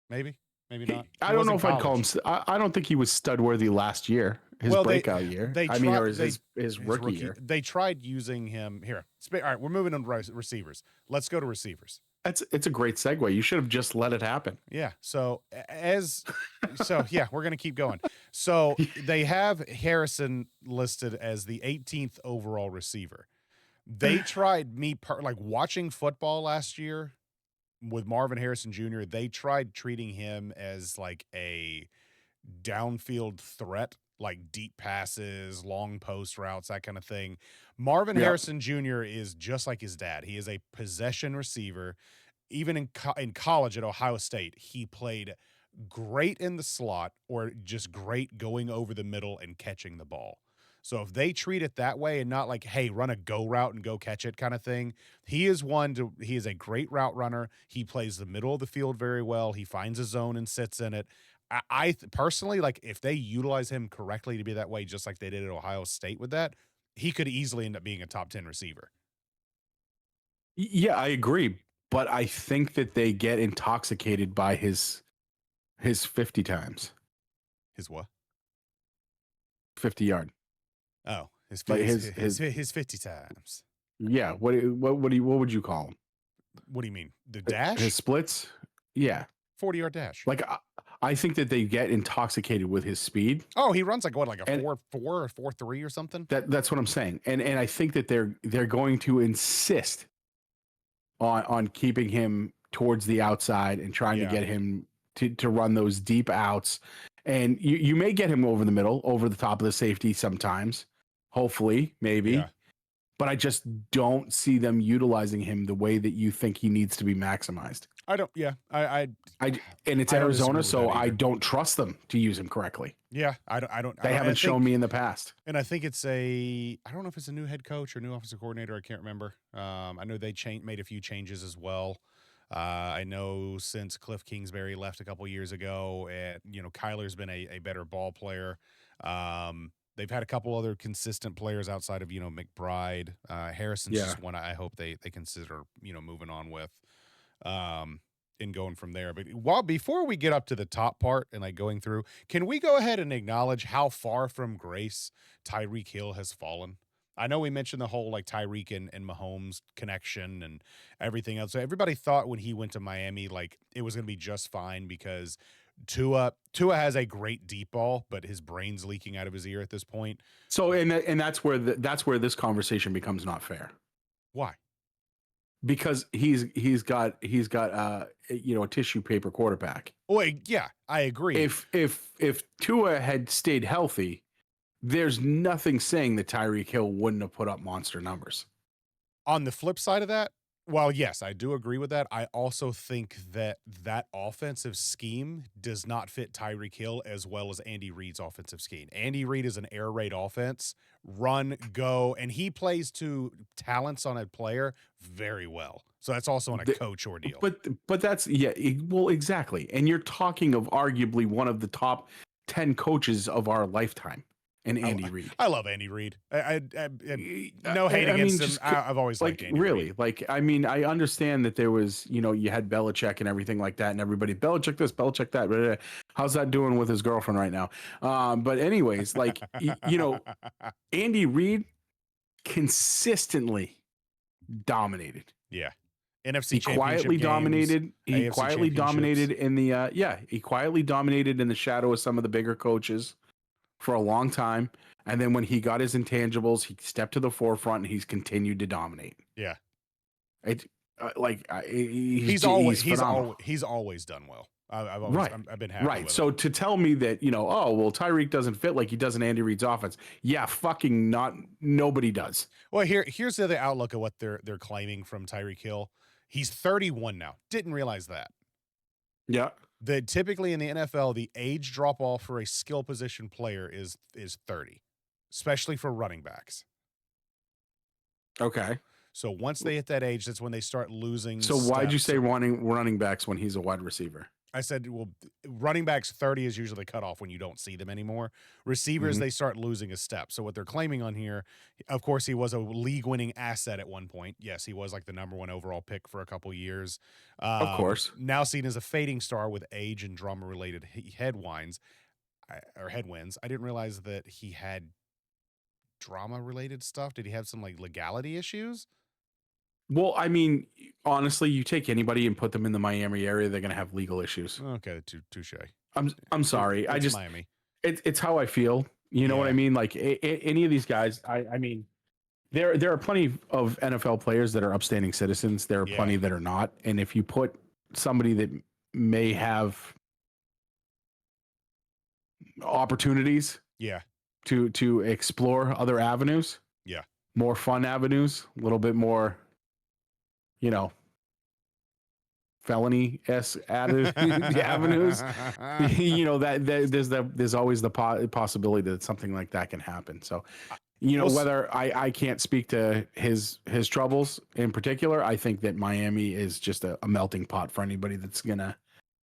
Speaker 1: Maybe not.
Speaker 2: I don't know if I'd call him. I don't think he was stud worthy last year. His breakout year. His rookie year.
Speaker 1: They tried using him here. All right, we're moving on to receivers. Let's go to receivers.
Speaker 2: It's a great segue. You should have just let it happen.
Speaker 1: Yeah. So we're gonna keep going. So they have Harrison listed as the 18th overall receiver. They tried watching football last year with Marvin Harrison Jr. They tried treating him as like a downfield threat, like deep passes, long post routes, that kind of thing. Marvin Harrison Jr. is just like his dad. He is a possession receiver. Even in college at Ohio State, he played great in the slot or just great going over the middle and catching the ball. So if they treat it that way and not like, hey, run a go route and go catch it kind of thing, he is a great route runner. He plays the middle of the field very well. He finds a zone and sits in it. I personally, like, if they utilize him correctly to be that way, just like they did at Ohio State with that, he could easily end up being a top 10 receiver.
Speaker 2: Yeah, I agree. But I think that they get intoxicated by his His 50 times,
Speaker 1: His what?
Speaker 2: 50-yard.
Speaker 1: Oh,
Speaker 2: Like
Speaker 1: his 50 times.
Speaker 2: Yeah. What would you call him?
Speaker 1: What do you mean? The
Speaker 2: His
Speaker 1: dash?
Speaker 2: splits? Yeah.
Speaker 1: 40-yard dash.
Speaker 2: Like I think that they get intoxicated with his speed.
Speaker 1: Oh, he runs like what, like a
Speaker 2: And-
Speaker 1: 4.4 or 4.3 or something?
Speaker 2: That's what I'm saying. And I think that they're going to insist on keeping him towards the outside and trying to
Speaker 1: Yeah.
Speaker 2: get him to run those deep outs. And you may get him over the middle, over the top of the safety sometimes. Hopefully, maybe.
Speaker 1: Yeah.
Speaker 2: But I just don't see them utilizing him the way that you think he needs to be maximized.
Speaker 1: I don't. Yeah.
Speaker 2: And it's
Speaker 1: I don't disagree
Speaker 2: Arizona,
Speaker 1: with
Speaker 2: so
Speaker 1: that
Speaker 2: I
Speaker 1: either.
Speaker 2: don't trust them to use him correctly.
Speaker 1: Yeah. I don't.
Speaker 2: They haven't shown me in the past.
Speaker 1: And I think it's I don't know if it's a new head coach or new offensive coordinator. I can't remember. I know they made a few changes as well. I know since Cliff Kingsbury left a couple years ago, and Kyler's been a better ball player. They've had a couple other consistent players outside of McBride. Harrison's just one I hope they consider moving on with, and going from there. But before we get up to the top part and like going through, can we go ahead and acknowledge how far from grace Tyreek Hill has fallen? I know we mentioned the whole like Tyreek and Mahomes connection and everything else. So everybody thought when he went to Miami, like it was going to be just fine because Tua has a great deep ball, but his brain's leaking out of his ear at this point.
Speaker 2: So and that's where this conversation becomes not fair.
Speaker 1: Why?
Speaker 2: Because he's got a tissue paper quarterback.
Speaker 1: Oh, yeah, I agree.
Speaker 2: If Tua had stayed healthy, there's nothing saying that Tyreek Hill wouldn't have put up monster numbers.
Speaker 1: On the flip side of that, well, yes, I do agree with that. I also think that offensive scheme does not fit Tyreek Hill as well as Andy Reid's offensive scheme. Andy Reid is an air raid offense, run, go, and he plays to talents on a player very well. So that's also on a coach ordeal.
Speaker 2: But that's well, exactly. And you're talking of arguably one of the top 10 coaches of our lifetime. And Andy Reid.
Speaker 1: I love Andy Reid. I no hate against him. I've always liked Andy
Speaker 2: really
Speaker 1: Reid.
Speaker 2: like. I mean, I understand that there was, you had Belichick and everything like that, and everybody Belichick this, Belichick that. Blah, blah, blah. How's that doing with his girlfriend right now? But anyways, like Andy Reid consistently dominated.
Speaker 1: Yeah, NFC.
Speaker 2: He quietly dominated. He quietly dominated in the He quietly dominated in the shadow of some of the bigger coaches for a long time, and then when he got his intangibles, he stepped to the forefront and he's continued to dominate.
Speaker 1: Yeah,
Speaker 2: he's
Speaker 1: always done well. I've been happy.
Speaker 2: Right.
Speaker 1: With
Speaker 2: so
Speaker 1: him.
Speaker 2: To tell me that Tyreek doesn't fit like he does in Andy Reid's offense, fucking not. Nobody does.
Speaker 1: Well, here's the other outlook of what they're claiming from Tyreek Hill. He's 31 now. Didn't realize that.
Speaker 2: Yeah.
Speaker 1: Typically in the NFL, the age drop off for a skill position player is 30, especially for running backs.
Speaker 2: Okay.
Speaker 1: So once they hit that age, that's when they start losing.
Speaker 2: So why'd you say running backs when he's a wide receiver?
Speaker 1: I said, well, running backs 30 is usually the cutoff when you don't see them anymore. Receivers, they start losing a step. So what they're claiming on here, of course, he was a league-winning asset at one point. Yes, he was like the number one overall pick for a couple years.
Speaker 2: Of course.
Speaker 1: Now seen as a fading star with age and drama-related headwinds. I didn't realize that he had drama-related stuff. Did he have some like legality issues?
Speaker 2: Well, I mean, honestly, you take anybody and put them in the Miami area, they're going to have legal issues.
Speaker 1: Okay, touche.
Speaker 2: I'm sorry.
Speaker 1: It's Miami.
Speaker 2: It's how I feel. You know what I mean? Like any of these guys, I mean, there are plenty of NFL players that are upstanding citizens. There are plenty that are not. And if you put somebody that may have opportunities, to explore other avenues, more fun avenues, a little bit more, felony-esque avenues, there's always the possibility that something like that can happen. So, whether I can't speak to his troubles in particular, I think that Miami is just a melting pot for anybody that's gonna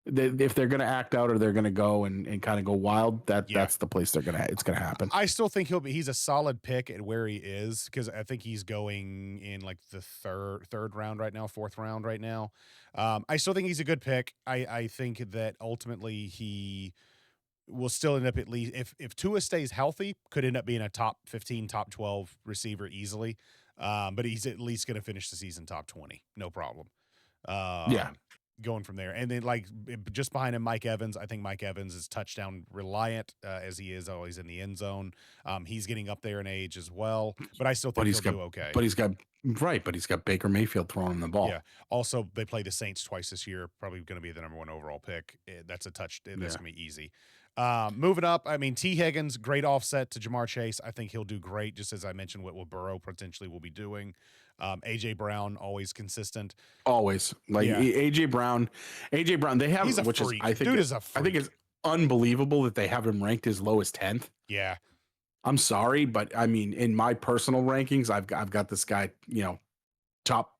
Speaker 2: if they're going to act out or they're going to go and kind of go wild, that's the place it's going to happen.
Speaker 1: I still think he's a solid pick at where he is, because I think he's going in like the third round right now, fourth round right now. I still think he's a good pick. I think that ultimately he will still end up, at least if Tua stays healthy, could end up being a top 15, top 12 receiver easily. But he's at least going to finish the season top 20, no problem. Going from there. And then like just behind him, Mike Evans. I think Mike Evans is touchdown reliant, as he is always in the end zone. He's getting up there in age as well, but I still think he'll do okay.
Speaker 2: But he's got Baker Mayfield throwing him the ball.
Speaker 1: Yeah. Also, they play the Saints twice this year. Probably going to be the number 1 overall pick. That's a touch. That's going to be easy. Moving up, I mean, T. Higgins, great offset to Jamar Chase. I think he'll do great, just as I mentioned what Burrow potentially will be doing. AJ Brown, always consistent.
Speaker 2: Always. Like AJ Brown, they have,
Speaker 1: he's a
Speaker 2: which
Speaker 1: freak.
Speaker 2: is, I think,
Speaker 1: dude is a freak.
Speaker 2: I think it's unbelievable that they have him ranked as low as 10th.
Speaker 1: Yeah.
Speaker 2: I'm sorry, but I mean, in my personal rankings, I've got this guy, top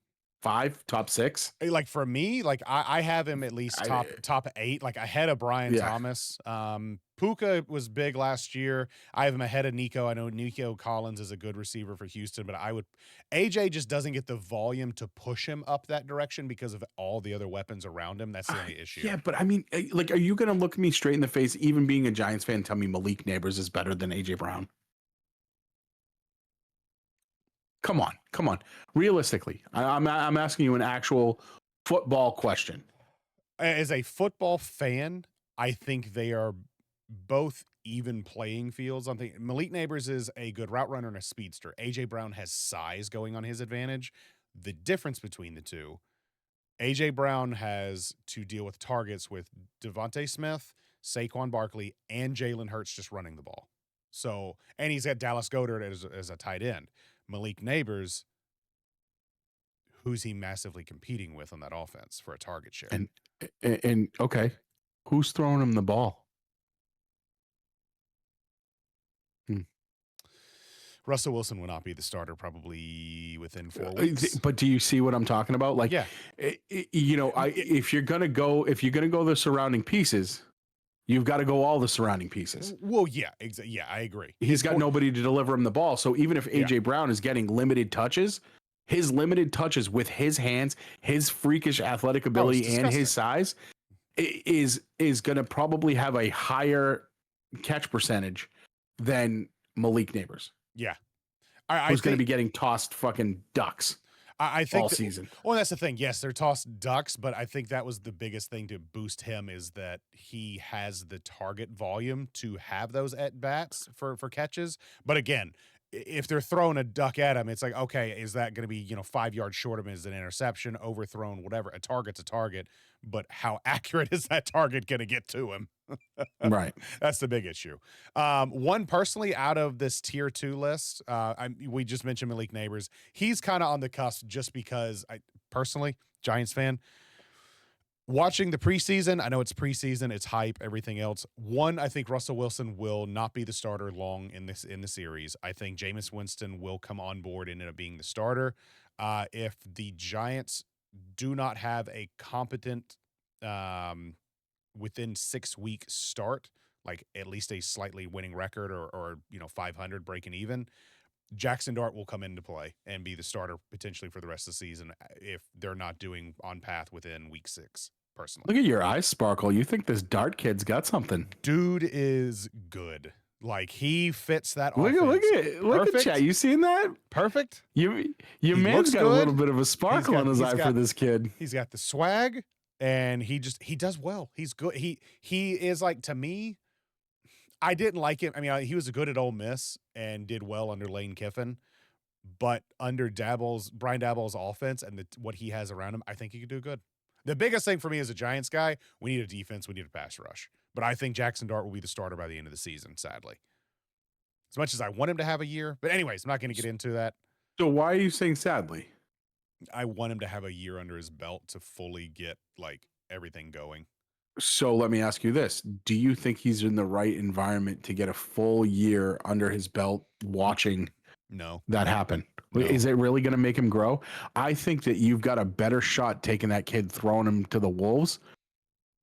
Speaker 2: 5, top 6.
Speaker 1: Like for me, like I have him at least top 8, like ahead of Brian Thomas. Puka was big last year. I have him ahead of Nico. I know Nico Collins is a good receiver for Houston, but AJ just doesn't get the volume to push him up that direction because of all the other weapons around him. That's the only issue.
Speaker 2: Yeah, but I mean, like, are you going to look me straight in the face, even being a Giants fan, tell me Malik Neighbors is better than AJ Brown? Come on. Realistically, I'm asking you an actual football question.
Speaker 1: As a football fan, I think they are both even playing fields. I'm thinking Malik Neighbors is a good route runner and a speedster. AJ Brown has size going on his advantage. The difference between the two, AJ Brown has to deal with targets with Devontae Smith, Saquon Barkley, and Jalen Hurts just running the ball. So, and he's got Dallas Goedert as a tight end. Malik Neighbors, who's he massively competing with on that offense for a target share?
Speaker 2: And okay, who's throwing him the ball?
Speaker 1: Russell Wilson will not be the starter probably within 4 weeks.
Speaker 2: But do you see what I'm talking about? Like, if you're gonna go the surrounding pieces, you've got to go all the surrounding pieces.
Speaker 1: Well, yeah, I agree.
Speaker 2: He's got nobody to deliver him the ball. So even if AJ Brown is getting limited touches, his limited touches with his hands, his freakish athletic ability, and his size is going to probably have a higher catch percentage than Malik Neighbors.
Speaker 1: Yeah.
Speaker 2: Who's going to be getting tossed fucking ducks
Speaker 1: I think
Speaker 2: all season.
Speaker 1: Well, that's the thing. Yes, they're tossed ducks, but I think that was the biggest thing to boost him, is that he has the target volume to have those at bats for catches. But again, if they're throwing a duck at him, it's like, okay, is that going to be, 5 yards short of him as an interception, overthrown, whatever? A target's a target, but how accurate is that target going to get to him?
Speaker 2: Right.
Speaker 1: That's the big issue. One personally out of this tier 2 list, we just mentioned Malik Neighbors. He's kind of on the cusp just because personally, Giants fan, watching the preseason, I know it's preseason, it's hype, everything else. One, I think Russell Wilson will not be the starter long in the series. I think Jameis Winston will come on board and end up being the starter. If the Giants do not have a competent within 6 week start, like at least a slightly winning record or 500 breaking even, Jackson Dart will come into play and be the starter potentially for the rest of the season if they're not doing on path within week 6. Personally,
Speaker 2: look at your eyes sparkle. You think this Dart kid's got something?
Speaker 1: Dude is good. Like, he fits that
Speaker 2: look
Speaker 1: offense.
Speaker 2: Look at chat. You seen that?
Speaker 1: Perfect.
Speaker 2: Your man's got a little bit of a sparkle in his eye for this kid.
Speaker 1: He's got the swag, and he does well. He's good. He is, like, to me, I didn't like him. I mean, he was good at Ole Miss and did well under Lane Kiffin, but under Brian Daboll's offense and what he has around him, I think he could do good. The biggest thing for me as a Giants guy, we need a defense, we need a pass rush. But I think Jackson Dart will be the starter by the end of the season, sadly. As much as I want him to have a year. But anyways, I'm not going to get into that.
Speaker 2: So why are you saying sadly?
Speaker 1: I want him to have a year under his belt to fully get, like, everything going.
Speaker 2: So let me ask you this. Do you think he's in the right environment to get a full year under his belt watching that happen? No. Is it really going to make him grow? I think that you've got a better shot taking that kid, throwing him to the wolves,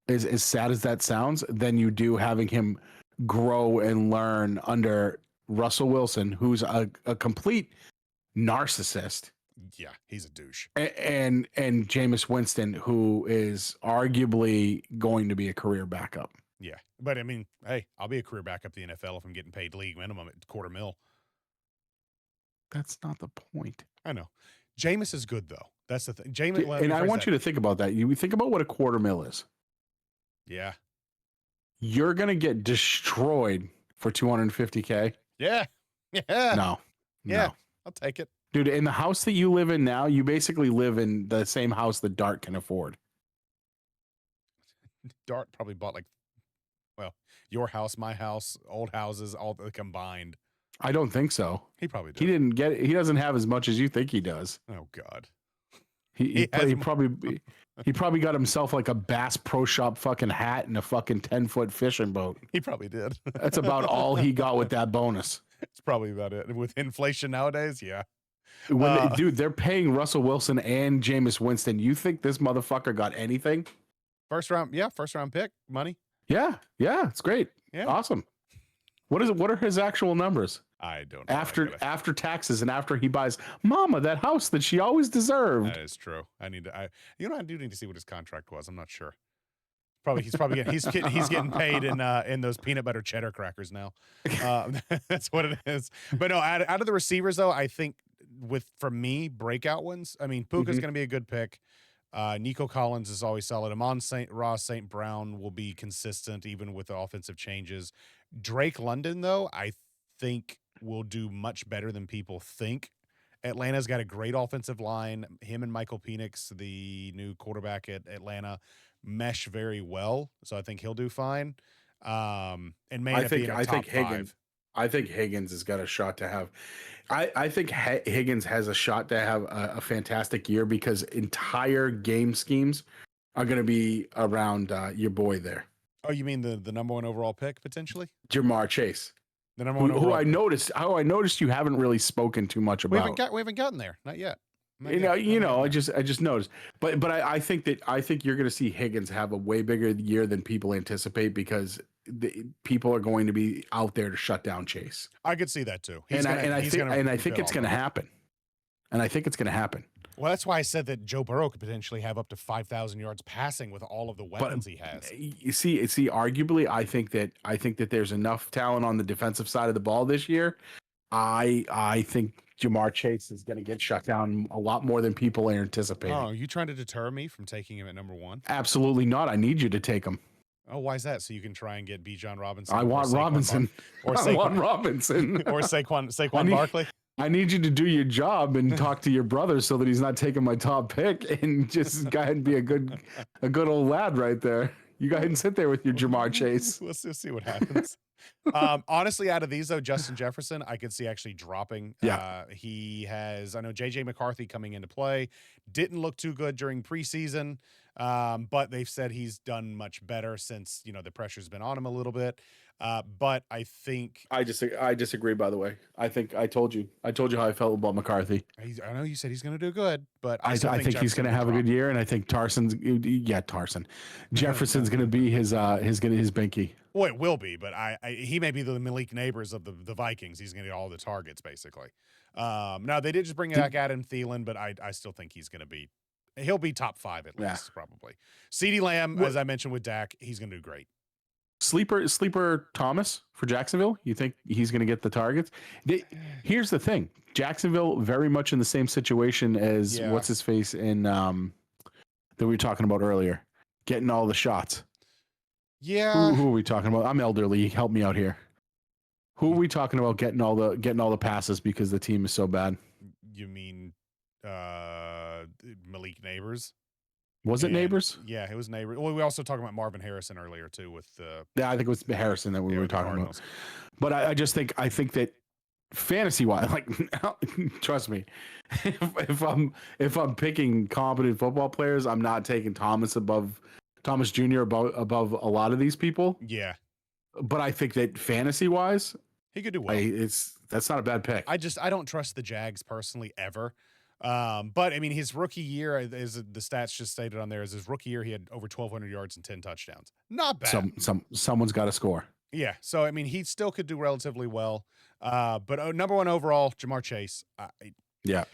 Speaker 2: as sad as that sounds, than you do having him grow and learn under Russell Wilson, who's a complete narcissist,
Speaker 1: Yeah, he's a douche.
Speaker 2: and Jameis Winston, who is arguably going to be a career backup.
Speaker 1: Yeah, but I mean, hey, I'll be a career backup to the NFL if I'm getting paid league minimum at $250,000.
Speaker 2: That's not the point.
Speaker 1: I know. Jameis is good though. That's the thing. Jameis,
Speaker 2: And I want you to think about that. You think about what a $250,000 is.
Speaker 1: Yeah.
Speaker 2: You're gonna get destroyed for $250K.
Speaker 1: Yeah. Yeah.
Speaker 2: No.
Speaker 1: Yeah.
Speaker 2: No.
Speaker 1: I'll take it.
Speaker 2: Dude, in the house that you live in now, you basically live in the same house that Dart can afford.
Speaker 1: Dart probably bought your house, my house, old houses, all combined.
Speaker 2: I don't think so.
Speaker 1: He probably did.
Speaker 2: He didn't get it. He doesn't have as much as you think he does.
Speaker 1: Oh God.
Speaker 2: He probably got himself like a Bass Pro Shop fucking hat and a fucking 10-foot fishing boat.
Speaker 1: He probably did.
Speaker 2: That's about all he got with that bonus.
Speaker 1: It's probably about it. With inflation nowadays, yeah.
Speaker 2: Dude, they're paying Russell Wilson and Jameis Winston. You think this motherfucker got anything?
Speaker 1: First round pick, money.
Speaker 2: Yeah, it's great.
Speaker 1: Yeah.
Speaker 2: Awesome. What is it? What are his actual numbers?
Speaker 1: I don't know.
Speaker 2: After taxes and after he buys Mama that house that she always deserved.
Speaker 1: That is true. I do need to see what his contract was. I'm not sure. He's getting paid in those peanut butter cheddar crackers now. That's what it is. But no, out of the receivers though, I think for me, breakout ones. I mean, Puka's going to be a good pick. Nico Collins is always solid. Ross St. Brown will be consistent even with the offensive changes. Drake London though, I think will do much better than people think. Atlanta's got a great offensive line. Him and Michael Penix, the new quarterback at Atlanta, mesh very well. So I think he'll do fine. And may end up being a top five.
Speaker 2: I think Higgins has got a shot to have. I think Higgins has a shot to have a fantastic year because entire game schemes are going to be around your boy there.
Speaker 1: Oh, you mean the number one overall pick potentially?
Speaker 2: Jamar Chase.
Speaker 1: The number one
Speaker 2: who I noticed you haven't really spoken too much about.
Speaker 1: We haven't gotten there. Not yet.
Speaker 2: I just noticed. But I think you're going to see Higgins have a way bigger year than people anticipate because people are going to be out there to shut down Chase.
Speaker 1: I could see that too.
Speaker 2: I think it's going to happen. And I think it's going to happen.
Speaker 1: Well, that's why I said that Joe Burrow could potentially have up to 5,000 yards passing with all of the weapons he has.
Speaker 2: You see, arguably, I think that there's enough talent on the defensive side of the ball this year. I think Jamar Chase is going to get shut down a lot more than people are anticipating.
Speaker 1: Oh, are you trying to deter me from taking him at number one?
Speaker 2: Absolutely not. I need you to take him.
Speaker 1: Oh, why is that? So you can try and get Bijan Robinson.
Speaker 2: I want Robinson. Or
Speaker 1: Saquon Barkley.
Speaker 2: I need you to do your job and talk to your brother so that he's not taking my top pick and just go ahead and be a good old lad right there. You go ahead and sit there with your Jamar Chase.
Speaker 1: Let's just see what happens. Honestly, out of these though, Justin Jefferson, I could see actually dropping.
Speaker 2: Yeah.
Speaker 1: I know JJ McCarthy coming into play. Didn't look too good during preseason. But they've said he's done much better since, the pressure's been on him a little bit. But I think
Speaker 2: I disagree, by the way. I told you how I felt about McCarthy.
Speaker 1: I know you said he's going to do good, but
Speaker 2: I think he's going to have a good year. And I think Jefferson's going to be his binky.
Speaker 1: Well, it will be, but he may be the Malik Neighbors of the Vikings. He's going to get all the targets basically. Now they did just bring back Adam Thielen, but I still think he'll be top 5 at least, probably. CeeDee Lamb, as I mentioned with Dak, he's going to do great.
Speaker 2: Sleeper Thomas for Jacksonville. You think he's going to get the targets? Here's the thing: Jacksonville very much in the same situation as what's his face in that we were talking about earlier, getting all the shots.
Speaker 1: Yeah.
Speaker 2: Who are we talking about? I'm elderly. Help me out here. Who are we talking about getting all the passes because the team is so bad?
Speaker 1: You mean Malik Neighbors?
Speaker 2: Was it Neighbors?
Speaker 1: Yeah, it was Neighbors. Well, we also talked about Marvin Harrison earlier too with
Speaker 2: I think it was Harrison that we were talking about. But I think that fantasy wise, like trust me, if I'm picking competent football players, I'm not taking Thomas Jr. above a lot of these people.
Speaker 1: Yeah.
Speaker 2: But I think that fantasy wise,
Speaker 1: he could do well.
Speaker 2: That's not a bad pick.
Speaker 1: I don't trust the Jags personally ever. But I mean, his rookie year, is the stats just stated on there, is his rookie year he had over 1,200 yards and 10 touchdowns. Not bad.
Speaker 2: Someone's got to score.
Speaker 1: Yeah. So I mean, he still could do relatively well. But number one overall, Jamar Chase.
Speaker 2: Yeah.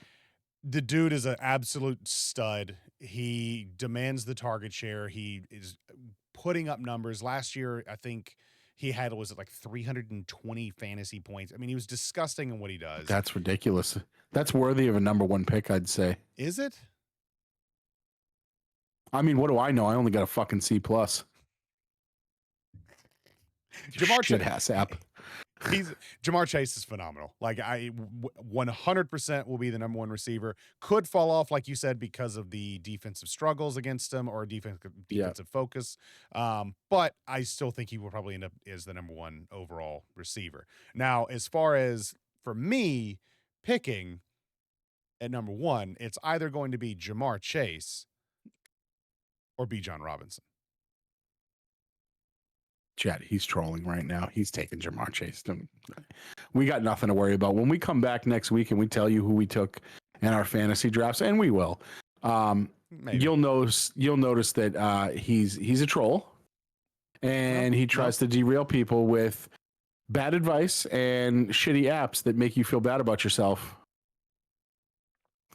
Speaker 1: The dude is an absolute stud. He demands the target share. He is putting up numbers. Last year, I think he had, was it like 320 fantasy points? I mean, he was disgusting in what he does.
Speaker 2: That's ridiculous. That's worthy of a number one pick, I'd say.
Speaker 1: Is it?
Speaker 2: I mean, what do I know? I only got a fucking C+. Jamar Chase app.
Speaker 1: Jamar Chase is phenomenal. Like 100% will be the number one receiver. Could fall off, like you said, because of the defensive struggles against him or defensive focus. But I still think he will probably end up as the number one overall receiver. Now, as far as for me picking at number one, it's either going to be Jamar Chase or Bijan Robinson.
Speaker 2: Chad, he's trolling right now. He's taking Jamar Chase. We got nothing to worry about. When we come back next week and we tell you who we took in our fantasy drafts, and we will, you'll notice that he's a troll, and he tries to derail people with bad advice and shitty apps that make you feel bad about yourself.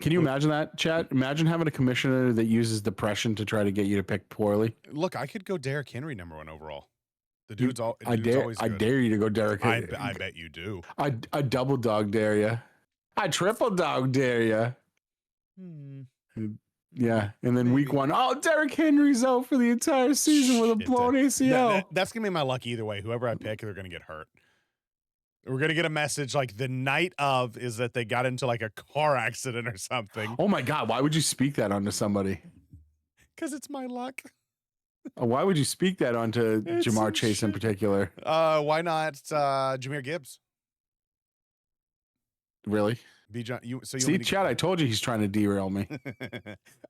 Speaker 2: Can you imagine that, Chad? Imagine having a commissioner that uses depression to try to get you to pick poorly.
Speaker 1: Look, I could go Derrick Henry number one overall. The dude's always good.
Speaker 2: I dare you to go Derrick Henry.
Speaker 1: I bet you do.
Speaker 2: I double dog dare you. I triple dog dare you. Yeah, and then week one, Derrick Henry's out for the entire season with a blown ACL.
Speaker 1: That's gonna be my luck either way. Whoever I pick, they're gonna get hurt. We're gonna get a message like the night of is that they got into like a car accident or something.
Speaker 2: Oh my God! Why would you speak that onto somebody?
Speaker 1: Because it's my luck.
Speaker 2: Why would you speak that onto Jamar Chase in particular?
Speaker 1: Why not Jahmyr Gibbs?
Speaker 2: Really?
Speaker 1: Bijan,
Speaker 2: see, Chad, I told you he's trying to derail me.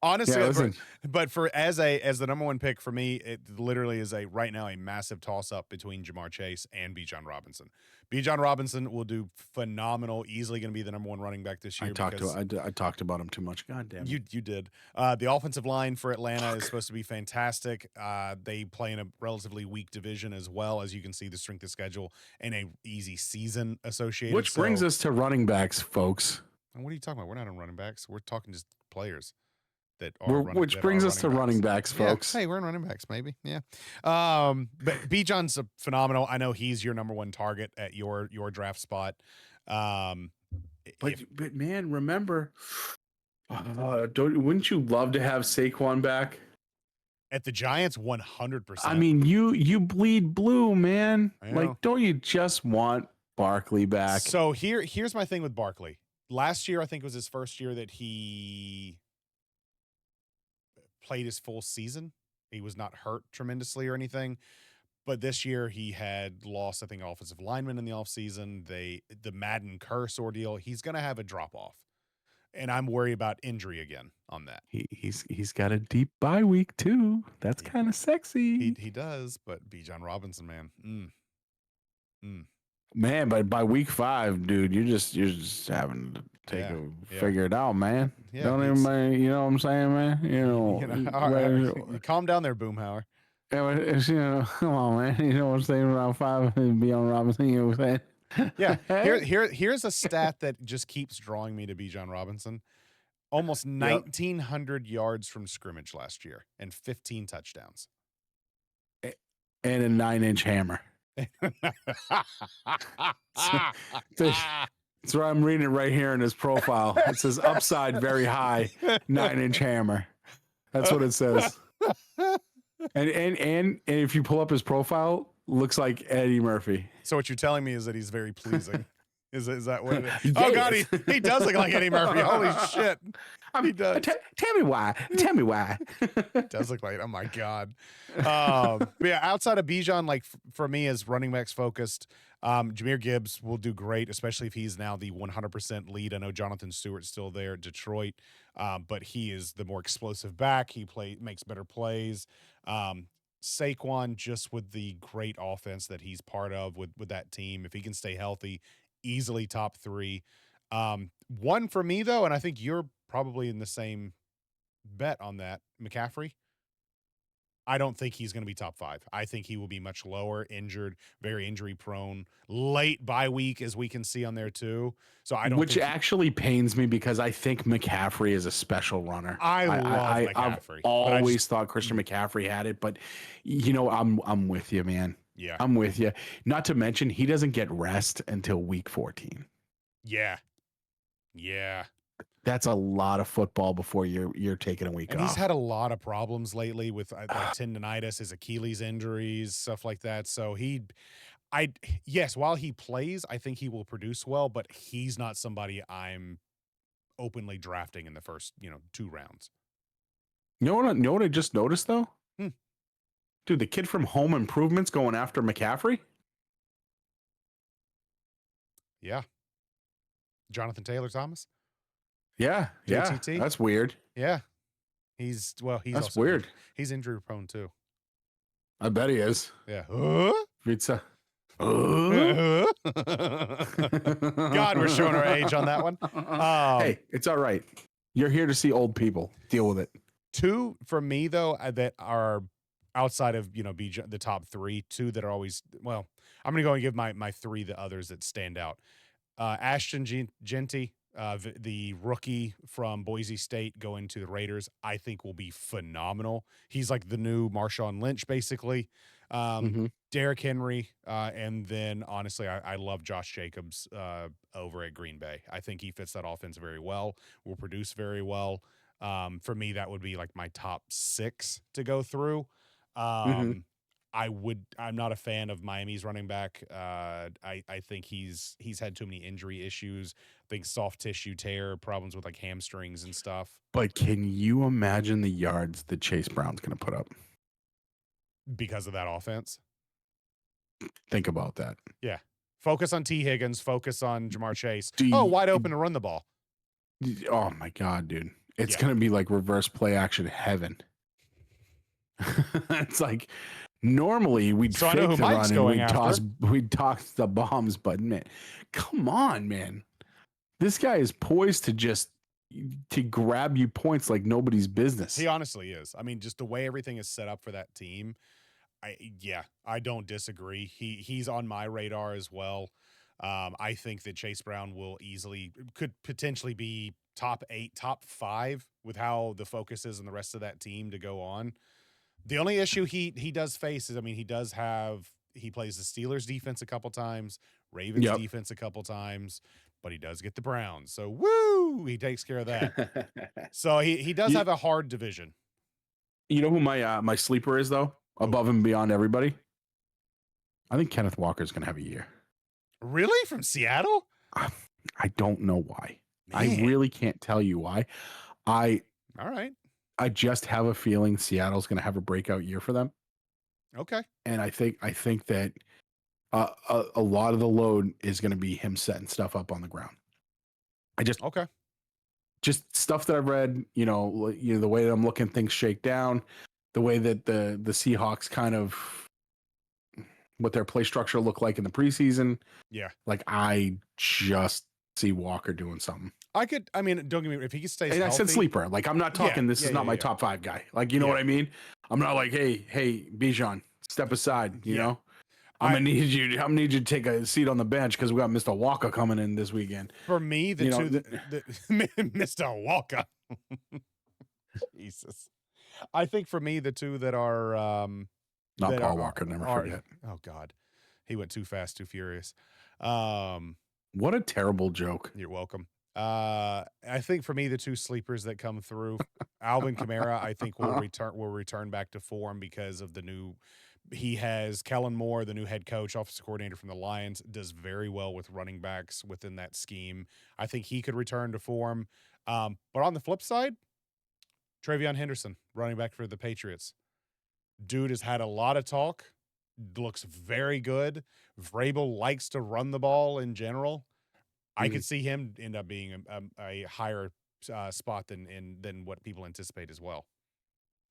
Speaker 1: Honestly, but as the number one pick for me, it literally is right now a massive toss up between Jamar Chase and Bijan Robinson. Bijan Robinson will do phenomenal. Easily going to be the number one running back this year.
Speaker 2: I talked about him too much. God damn it.
Speaker 1: You did. The offensive line for Atlanta is supposed to be fantastic. They play in a relatively weak division as well, as you can see the strength of schedule and a easy season associated.
Speaker 2: Which brings us to running backs, folks.
Speaker 1: And what are you talking about? We're not on running backs. We're talking just players.
Speaker 2: Which brings us to running backs, folks.
Speaker 1: Yeah. Hey, we're in running backs, maybe. Yeah. But Bijan's phenomenal. I know he's your number one target at your draft spot.
Speaker 2: But man, remember, wouldn't you love to have Saquon back?
Speaker 1: At the Giants, 100%.
Speaker 2: I mean, you bleed blue, man. Like, don't you just want Barkley back?
Speaker 1: So here's my thing with Barkley. Last year, I think was his first year that he played his full season. He was not hurt tremendously or anything. But this year he had lost, I think, offensive lineman in the offseason. The Madden curse ordeal. He's going to have a drop off. And I'm worried about injury again on that.
Speaker 2: He's got a deep bye week too. That's kind of sexy.
Speaker 1: He does, but Bijan Robinson, man.
Speaker 2: Man, but by week 5, dude, you're just having to figure it out, man.
Speaker 1: Yeah,
Speaker 2: don't even, you know what I'm saying, man?
Speaker 1: You calm down there, Boomhauer.
Speaker 2: It's, come on, man. You know what I'm saying? Around 5 and be on Robinson, you know what I'm saying?
Speaker 1: Yeah. Here's a stat that just keeps drawing me to Bijan Robinson. Almost 1,900 yards from scrimmage last year and 15 touchdowns.
Speaker 2: And a 9-inch hammer. That's why I'm reading it right here in his profile. It says upside very high, 9-inch hammer. That's what it says. And if you pull up his profile, looks like Eddie Murphy.
Speaker 1: So what you're telling me is that he's very pleasing. Is that what it is? Oh God, he does look like Eddie Murphy. Holy shit. He does.
Speaker 2: Tell me why.
Speaker 1: He does look like, oh my God. But yeah, outside of Bijan, like for me as running backs focused, Jahmyr Gibbs will do great, especially if he's now the 100% lead. I know Jonathan Stewart's still there at Detroit, but he is the more explosive back. He makes better plays. Saquon, just with the great offense that he's part of with that team, if he can stay healthy, easily top 3. One for me though, and I think you're probably in the same bet on that. McCaffrey, I don't think he's going to be top 5. I think he will be much lower, injured, very injury prone, late bye week, as we can see on there too. So I don't
Speaker 2: Which
Speaker 1: think
Speaker 2: actually pains me because I think McCaffrey is a special runner.
Speaker 1: I love
Speaker 2: I've
Speaker 1: McCaffrey. But I
Speaker 2: always
Speaker 1: just,
Speaker 2: thought Christian McCaffrey had it, but you know, I'm with you, man.
Speaker 1: yeah.
Speaker 2: I'm with you. Not to mention he doesn't get rest until week 14.
Speaker 1: Yeah. Yeah.
Speaker 2: That's a lot of football before you're taking a week
Speaker 1: And
Speaker 2: off.
Speaker 1: he's had a lot of problems lately with like tendonitis, his Achilles injuries, stuff like that. So yes, while he plays, I think he will produce well, but he's not somebody I'm openly drafting in the first, 2 rounds.
Speaker 2: You know what I just noticed though?
Speaker 1: Hmm.
Speaker 2: Dude, the kid from Home Improvement's going after McCaffrey.
Speaker 1: Yeah. Jonathan Taylor Thomas.
Speaker 2: Yeah,
Speaker 1: JTT?
Speaker 2: that's weird.
Speaker 1: Yeah. He's
Speaker 2: That's
Speaker 1: also
Speaker 2: weird.
Speaker 1: He's injury prone too.
Speaker 2: I bet he is.
Speaker 1: Yeah.
Speaker 2: Pizza.
Speaker 1: God, we're showing our age on that one.
Speaker 2: Hey, it's all right. You're here to see old people. Deal with it.
Speaker 1: 2 for me though that are outside of the top 3. 2 that are always I'm gonna go and give my 3 the others that stand out. Ashton Genty, the rookie from Boise State going to the Raiders, I think will be phenomenal. He's like the new Marshawn Lynch, basically. Derrick Henry, and then honestly, I love Josh Jacobs over at Green Bay. I think he fits that offense very well, will produce very well. For me, that would be like my top 6 to go through. I'm not a fan of Miami's running back. I think he's had too many injury issues. I think soft tissue tear, problems with like hamstrings and stuff.
Speaker 2: But can you imagine the yards that Chase Brown's going to put up?
Speaker 1: Because of that offense.
Speaker 2: Think about that.
Speaker 1: Yeah. Focus on T. Higgins. Focus on Jamar Chase.
Speaker 2: Do
Speaker 1: wide open to run the ball.
Speaker 2: Oh, my God, dude. It's going to be like reverse play action heaven. It's like normally we'd fake the run and we'd toss the bombs, but man, come on, man. This guy is poised to grab you points like nobody's business.
Speaker 1: He honestly is. I mean, just the way everything is set up for that team, I don't disagree. He's on my radar as well. I think that Chase Brown could potentially be top 8, top 5 with how the focus is on the rest of that team to go on. The only issue he does face is, he plays the Steelers defense a couple times, Ravens defense a couple times, but he does get the Browns. So woo, he takes care of that. So he does have a hard division.
Speaker 2: You know who my sleeper is though, above and beyond everybody? I think Kenneth Walker's going to have a year.
Speaker 1: Really? From Seattle?
Speaker 2: I don't know why.
Speaker 1: Man.
Speaker 2: I really can't tell you why.
Speaker 1: All right.
Speaker 2: I just have a feeling Seattle's going to have a breakout year for them.
Speaker 1: Okay.
Speaker 2: And I think that a lot of the load is going to be him setting stuff up on the ground. Just stuff that I've read, the way that I'm looking things shake down, the way that the Seahawks kind of what their play structure looked like in the preseason.
Speaker 1: Yeah.
Speaker 2: Like I just see Walker doing something.
Speaker 1: Don't get me, if he stays
Speaker 2: healthy.
Speaker 1: I
Speaker 2: said sleeper. Like I'm not talking, this is not my top 5 guy. Like, you know what I mean? I'm not like, hey, Bijan, step aside, you know? I'm gonna need you to take a seat on the bench because we got Mr. Walker coming in this weekend.
Speaker 1: For me, the Mr. Walker. Jesus. I think for me, the 2 that are
Speaker 2: not Paul Walker, never forget.
Speaker 1: Oh God. He went too fast, too furious.
Speaker 2: What a terrible joke.
Speaker 1: You're welcome. I think for me, the 2 sleepers that come through, Alvin Kamara, I think will return back to form because of he has Kellen Moore, the new head coach, offensive coordinator from the Lions, does very well with running backs within that scheme. I think he could return to form. But on the flip side, Travion Henderson, running back for the Patriots. Dude has had a lot of talk, looks very good. Vrabel likes to run the ball in general. I could see him end up being a higher spot than what people anticipate as well.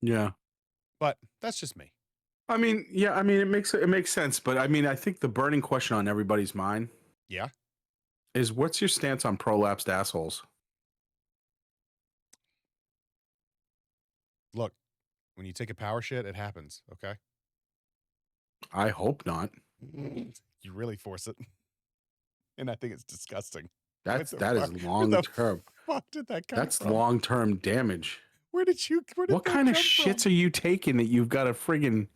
Speaker 2: Yeah.
Speaker 1: But that's just me.
Speaker 2: It makes sense. But I think the burning question on everybody's mind is what's your stance on prolapsed assholes?
Speaker 1: Look, when you take a power shit, it happens. Okay.
Speaker 2: I hope not.
Speaker 1: You really force it, and I think it's disgusting.
Speaker 2: That is long
Speaker 1: the
Speaker 2: term.
Speaker 1: Fuck did that come
Speaker 2: That's
Speaker 1: from?
Speaker 2: long term damage.
Speaker 1: Where did
Speaker 2: What
Speaker 1: that
Speaker 2: kind of
Speaker 1: come
Speaker 2: shits
Speaker 1: from?
Speaker 2: are you taking that you've got a friggin'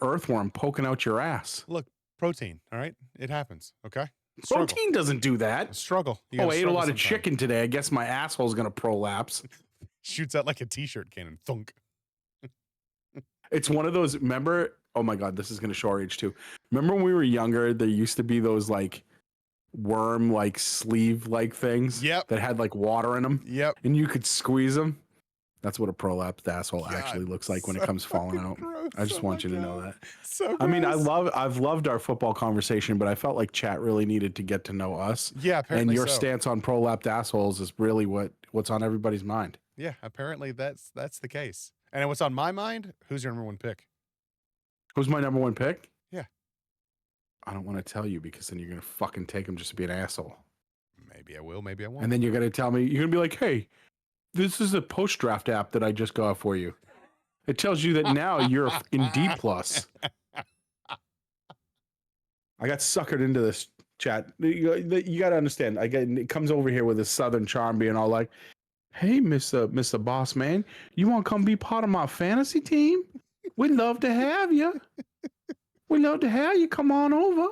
Speaker 2: earthworm poking out your ass?
Speaker 1: Look, protein. All right, it happens. Okay.
Speaker 2: Protein doesn't do that.
Speaker 1: Struggle. You
Speaker 2: Oh, I
Speaker 1: gotta
Speaker 2: ate a
Speaker 1: struggle
Speaker 2: lot of
Speaker 1: sometimes.
Speaker 2: chicken today. I guess my asshole's gonna prolapse.
Speaker 1: Shoots out like a t-shirt cannon. Thunk.
Speaker 2: It's one of those. Remember? Oh my god, this is gonna show our age too. Remember when we were younger? There used to be those like worm like sleeve like things.
Speaker 1: Yep.
Speaker 2: That had like water in them.
Speaker 1: Yep.
Speaker 2: And you could squeeze them. That's what a prolapsed asshole
Speaker 1: God,
Speaker 2: actually looks like when
Speaker 1: so
Speaker 2: it comes falling
Speaker 1: fucking
Speaker 2: out.
Speaker 1: gross.
Speaker 2: I just
Speaker 1: Oh
Speaker 2: want
Speaker 1: my
Speaker 2: you to know
Speaker 1: God.
Speaker 2: that.
Speaker 1: So
Speaker 2: I mean,
Speaker 1: gross.
Speaker 2: I've loved our football conversation, but I felt like chat really needed to get to know us.
Speaker 1: Yeah,
Speaker 2: And
Speaker 1: apparently
Speaker 2: your
Speaker 1: so.
Speaker 2: stance on prolapsed assholes is really what's on everybody's mind.
Speaker 1: Yeah, apparently that's the case. And what's on my mind? Who's your number one pick?
Speaker 2: Who's my number one pick?
Speaker 1: Yeah.
Speaker 2: I don't want to tell you because then you're gonna fucking take him just to be an asshole.
Speaker 1: Maybe I will, maybe I won't.
Speaker 2: And then you're gonna tell me, you're gonna be like, hey, this is a post draft app that I just got for you. It tells you that now you're in D plus. I got suckered into this chat. You got to understand. It comes over here with a southern charm, being all like, "Hey, Mr. Boss Man, you want to come be part of my fantasy team? We'd love to have you. We'd love to have you. Come on over."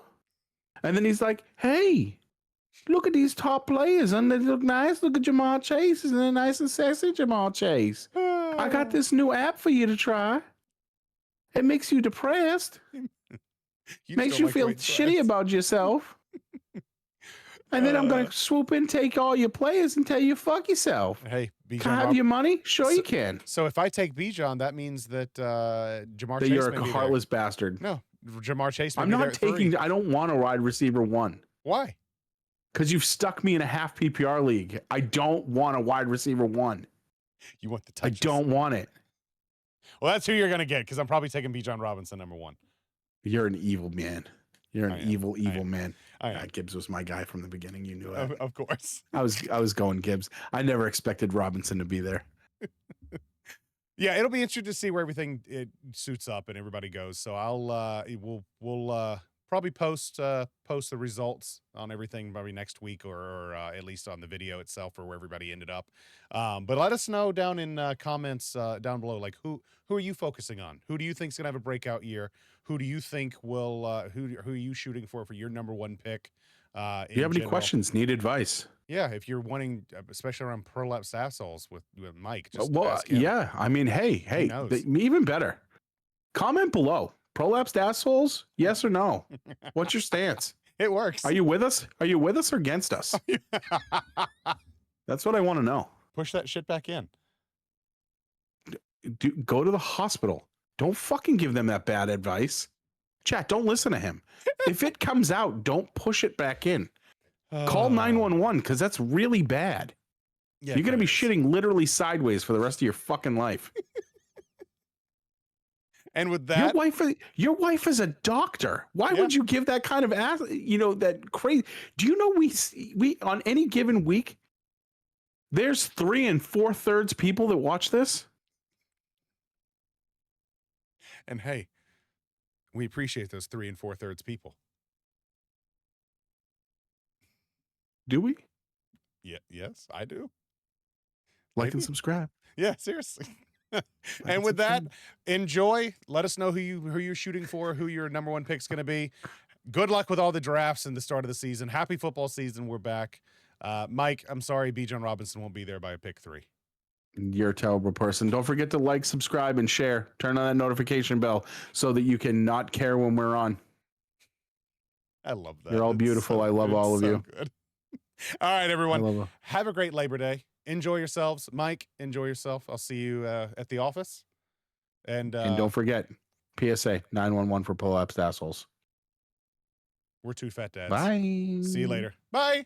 Speaker 2: And then he's like, "Hey, look at these top players, and they look nice. Look at Jamar Chase, isn't it nice and sexy, Jamar Chase? I got this new app for you to try. It makes you depressed. Makes you feel shitty about yourself. And then I'm going to swoop in, take all your players, and tell you fuck yourself.
Speaker 1: Hey, Bijan.
Speaker 2: Can I have your money? Sure, you can.
Speaker 1: So if I take Bijan, that means that Jamar
Speaker 2: That
Speaker 1: Chase
Speaker 2: you're
Speaker 1: may
Speaker 2: a
Speaker 1: be
Speaker 2: heartless bastard.
Speaker 1: there. No, Jamar Chase may
Speaker 2: I'm
Speaker 1: be there
Speaker 2: not
Speaker 1: at
Speaker 2: taking.
Speaker 1: 3.
Speaker 2: I don't want a wide receiver 1.
Speaker 1: Why?
Speaker 2: Because you've stuck me in a half PPR league. I don't want a wide receiver 1.
Speaker 1: You want the
Speaker 2: I
Speaker 1: touches.
Speaker 2: don't want it.
Speaker 1: Well, that's who you're going to get because I'm probably taking Bijan Robinson number 1.
Speaker 2: You're an evil man. You're an evil man.
Speaker 1: I
Speaker 2: Gibbs was my guy from the beginning. You knew that.
Speaker 1: of course.
Speaker 2: I was going Gibbs. I never expected Robinson to be there.
Speaker 1: Yeah, it'll be interesting to see where everything it suits up and everybody goes. So I'll we'll probably post the results on everything probably next week or at least on the video itself or where everybody ended up. But let us know down in comments down below, like who are you focusing on? Who do you think's gonna have a breakout year? Who do you think will who are you shooting for your number 1 pick?
Speaker 2: If you have any questions, need advice?
Speaker 1: Yeah, if you're wanting, especially around prolapsed assholes with Mike, just
Speaker 2: Well,
Speaker 1: ask him.
Speaker 2: yeah. I mean, hey,
Speaker 1: knows?
Speaker 2: even better. Comment below. Prolapsed assholes? Yes or no? What's your stance?
Speaker 1: It works.
Speaker 2: Are you with us? Are you with us or against us? That's what I want to know.
Speaker 1: Push that shit back in.
Speaker 2: Go to the hospital. Don't fucking give them that bad advice. Chat, don't listen to him. If it comes out, don't push it back in. Call 911 because that's really bad.
Speaker 1: Yeah,
Speaker 2: you're going to be shitting literally sideways for the rest of your fucking life.
Speaker 1: And with that,
Speaker 2: your wife is a doctor. Why would you give that kind of that crazy? Do you know we on any given week, there's 3 4/3 people that watch this?
Speaker 1: And hey, we appreciate those 3 4/3 people.
Speaker 2: Do we?
Speaker 1: Yeah, yes, I do.
Speaker 2: Like and subscribe.
Speaker 1: Yeah, seriously. And with that, enjoy. Let us know who you're shooting for, who your number 1 pick's going to be. Good luck with all the drafts and the start of the season. Happy football season. We're back. Mike, I'm sorry, Bijan Robinson won't be there by pick 3.
Speaker 2: You're a terrible person. Don't forget to like, subscribe, and share. Turn on that notification bell so that you can not care when we're on.
Speaker 1: I love that.
Speaker 2: You're all beautiful.
Speaker 1: So
Speaker 2: I love all of you.
Speaker 1: Good. All right, everyone. Have a great Labor Day. Enjoy yourselves. Mike, enjoy yourself. I'll see you at the office. And
Speaker 2: don't forget, PSA 911 for prolapsed assholes.
Speaker 1: We're 2 fat dads.
Speaker 2: Bye.
Speaker 1: See you later. Bye.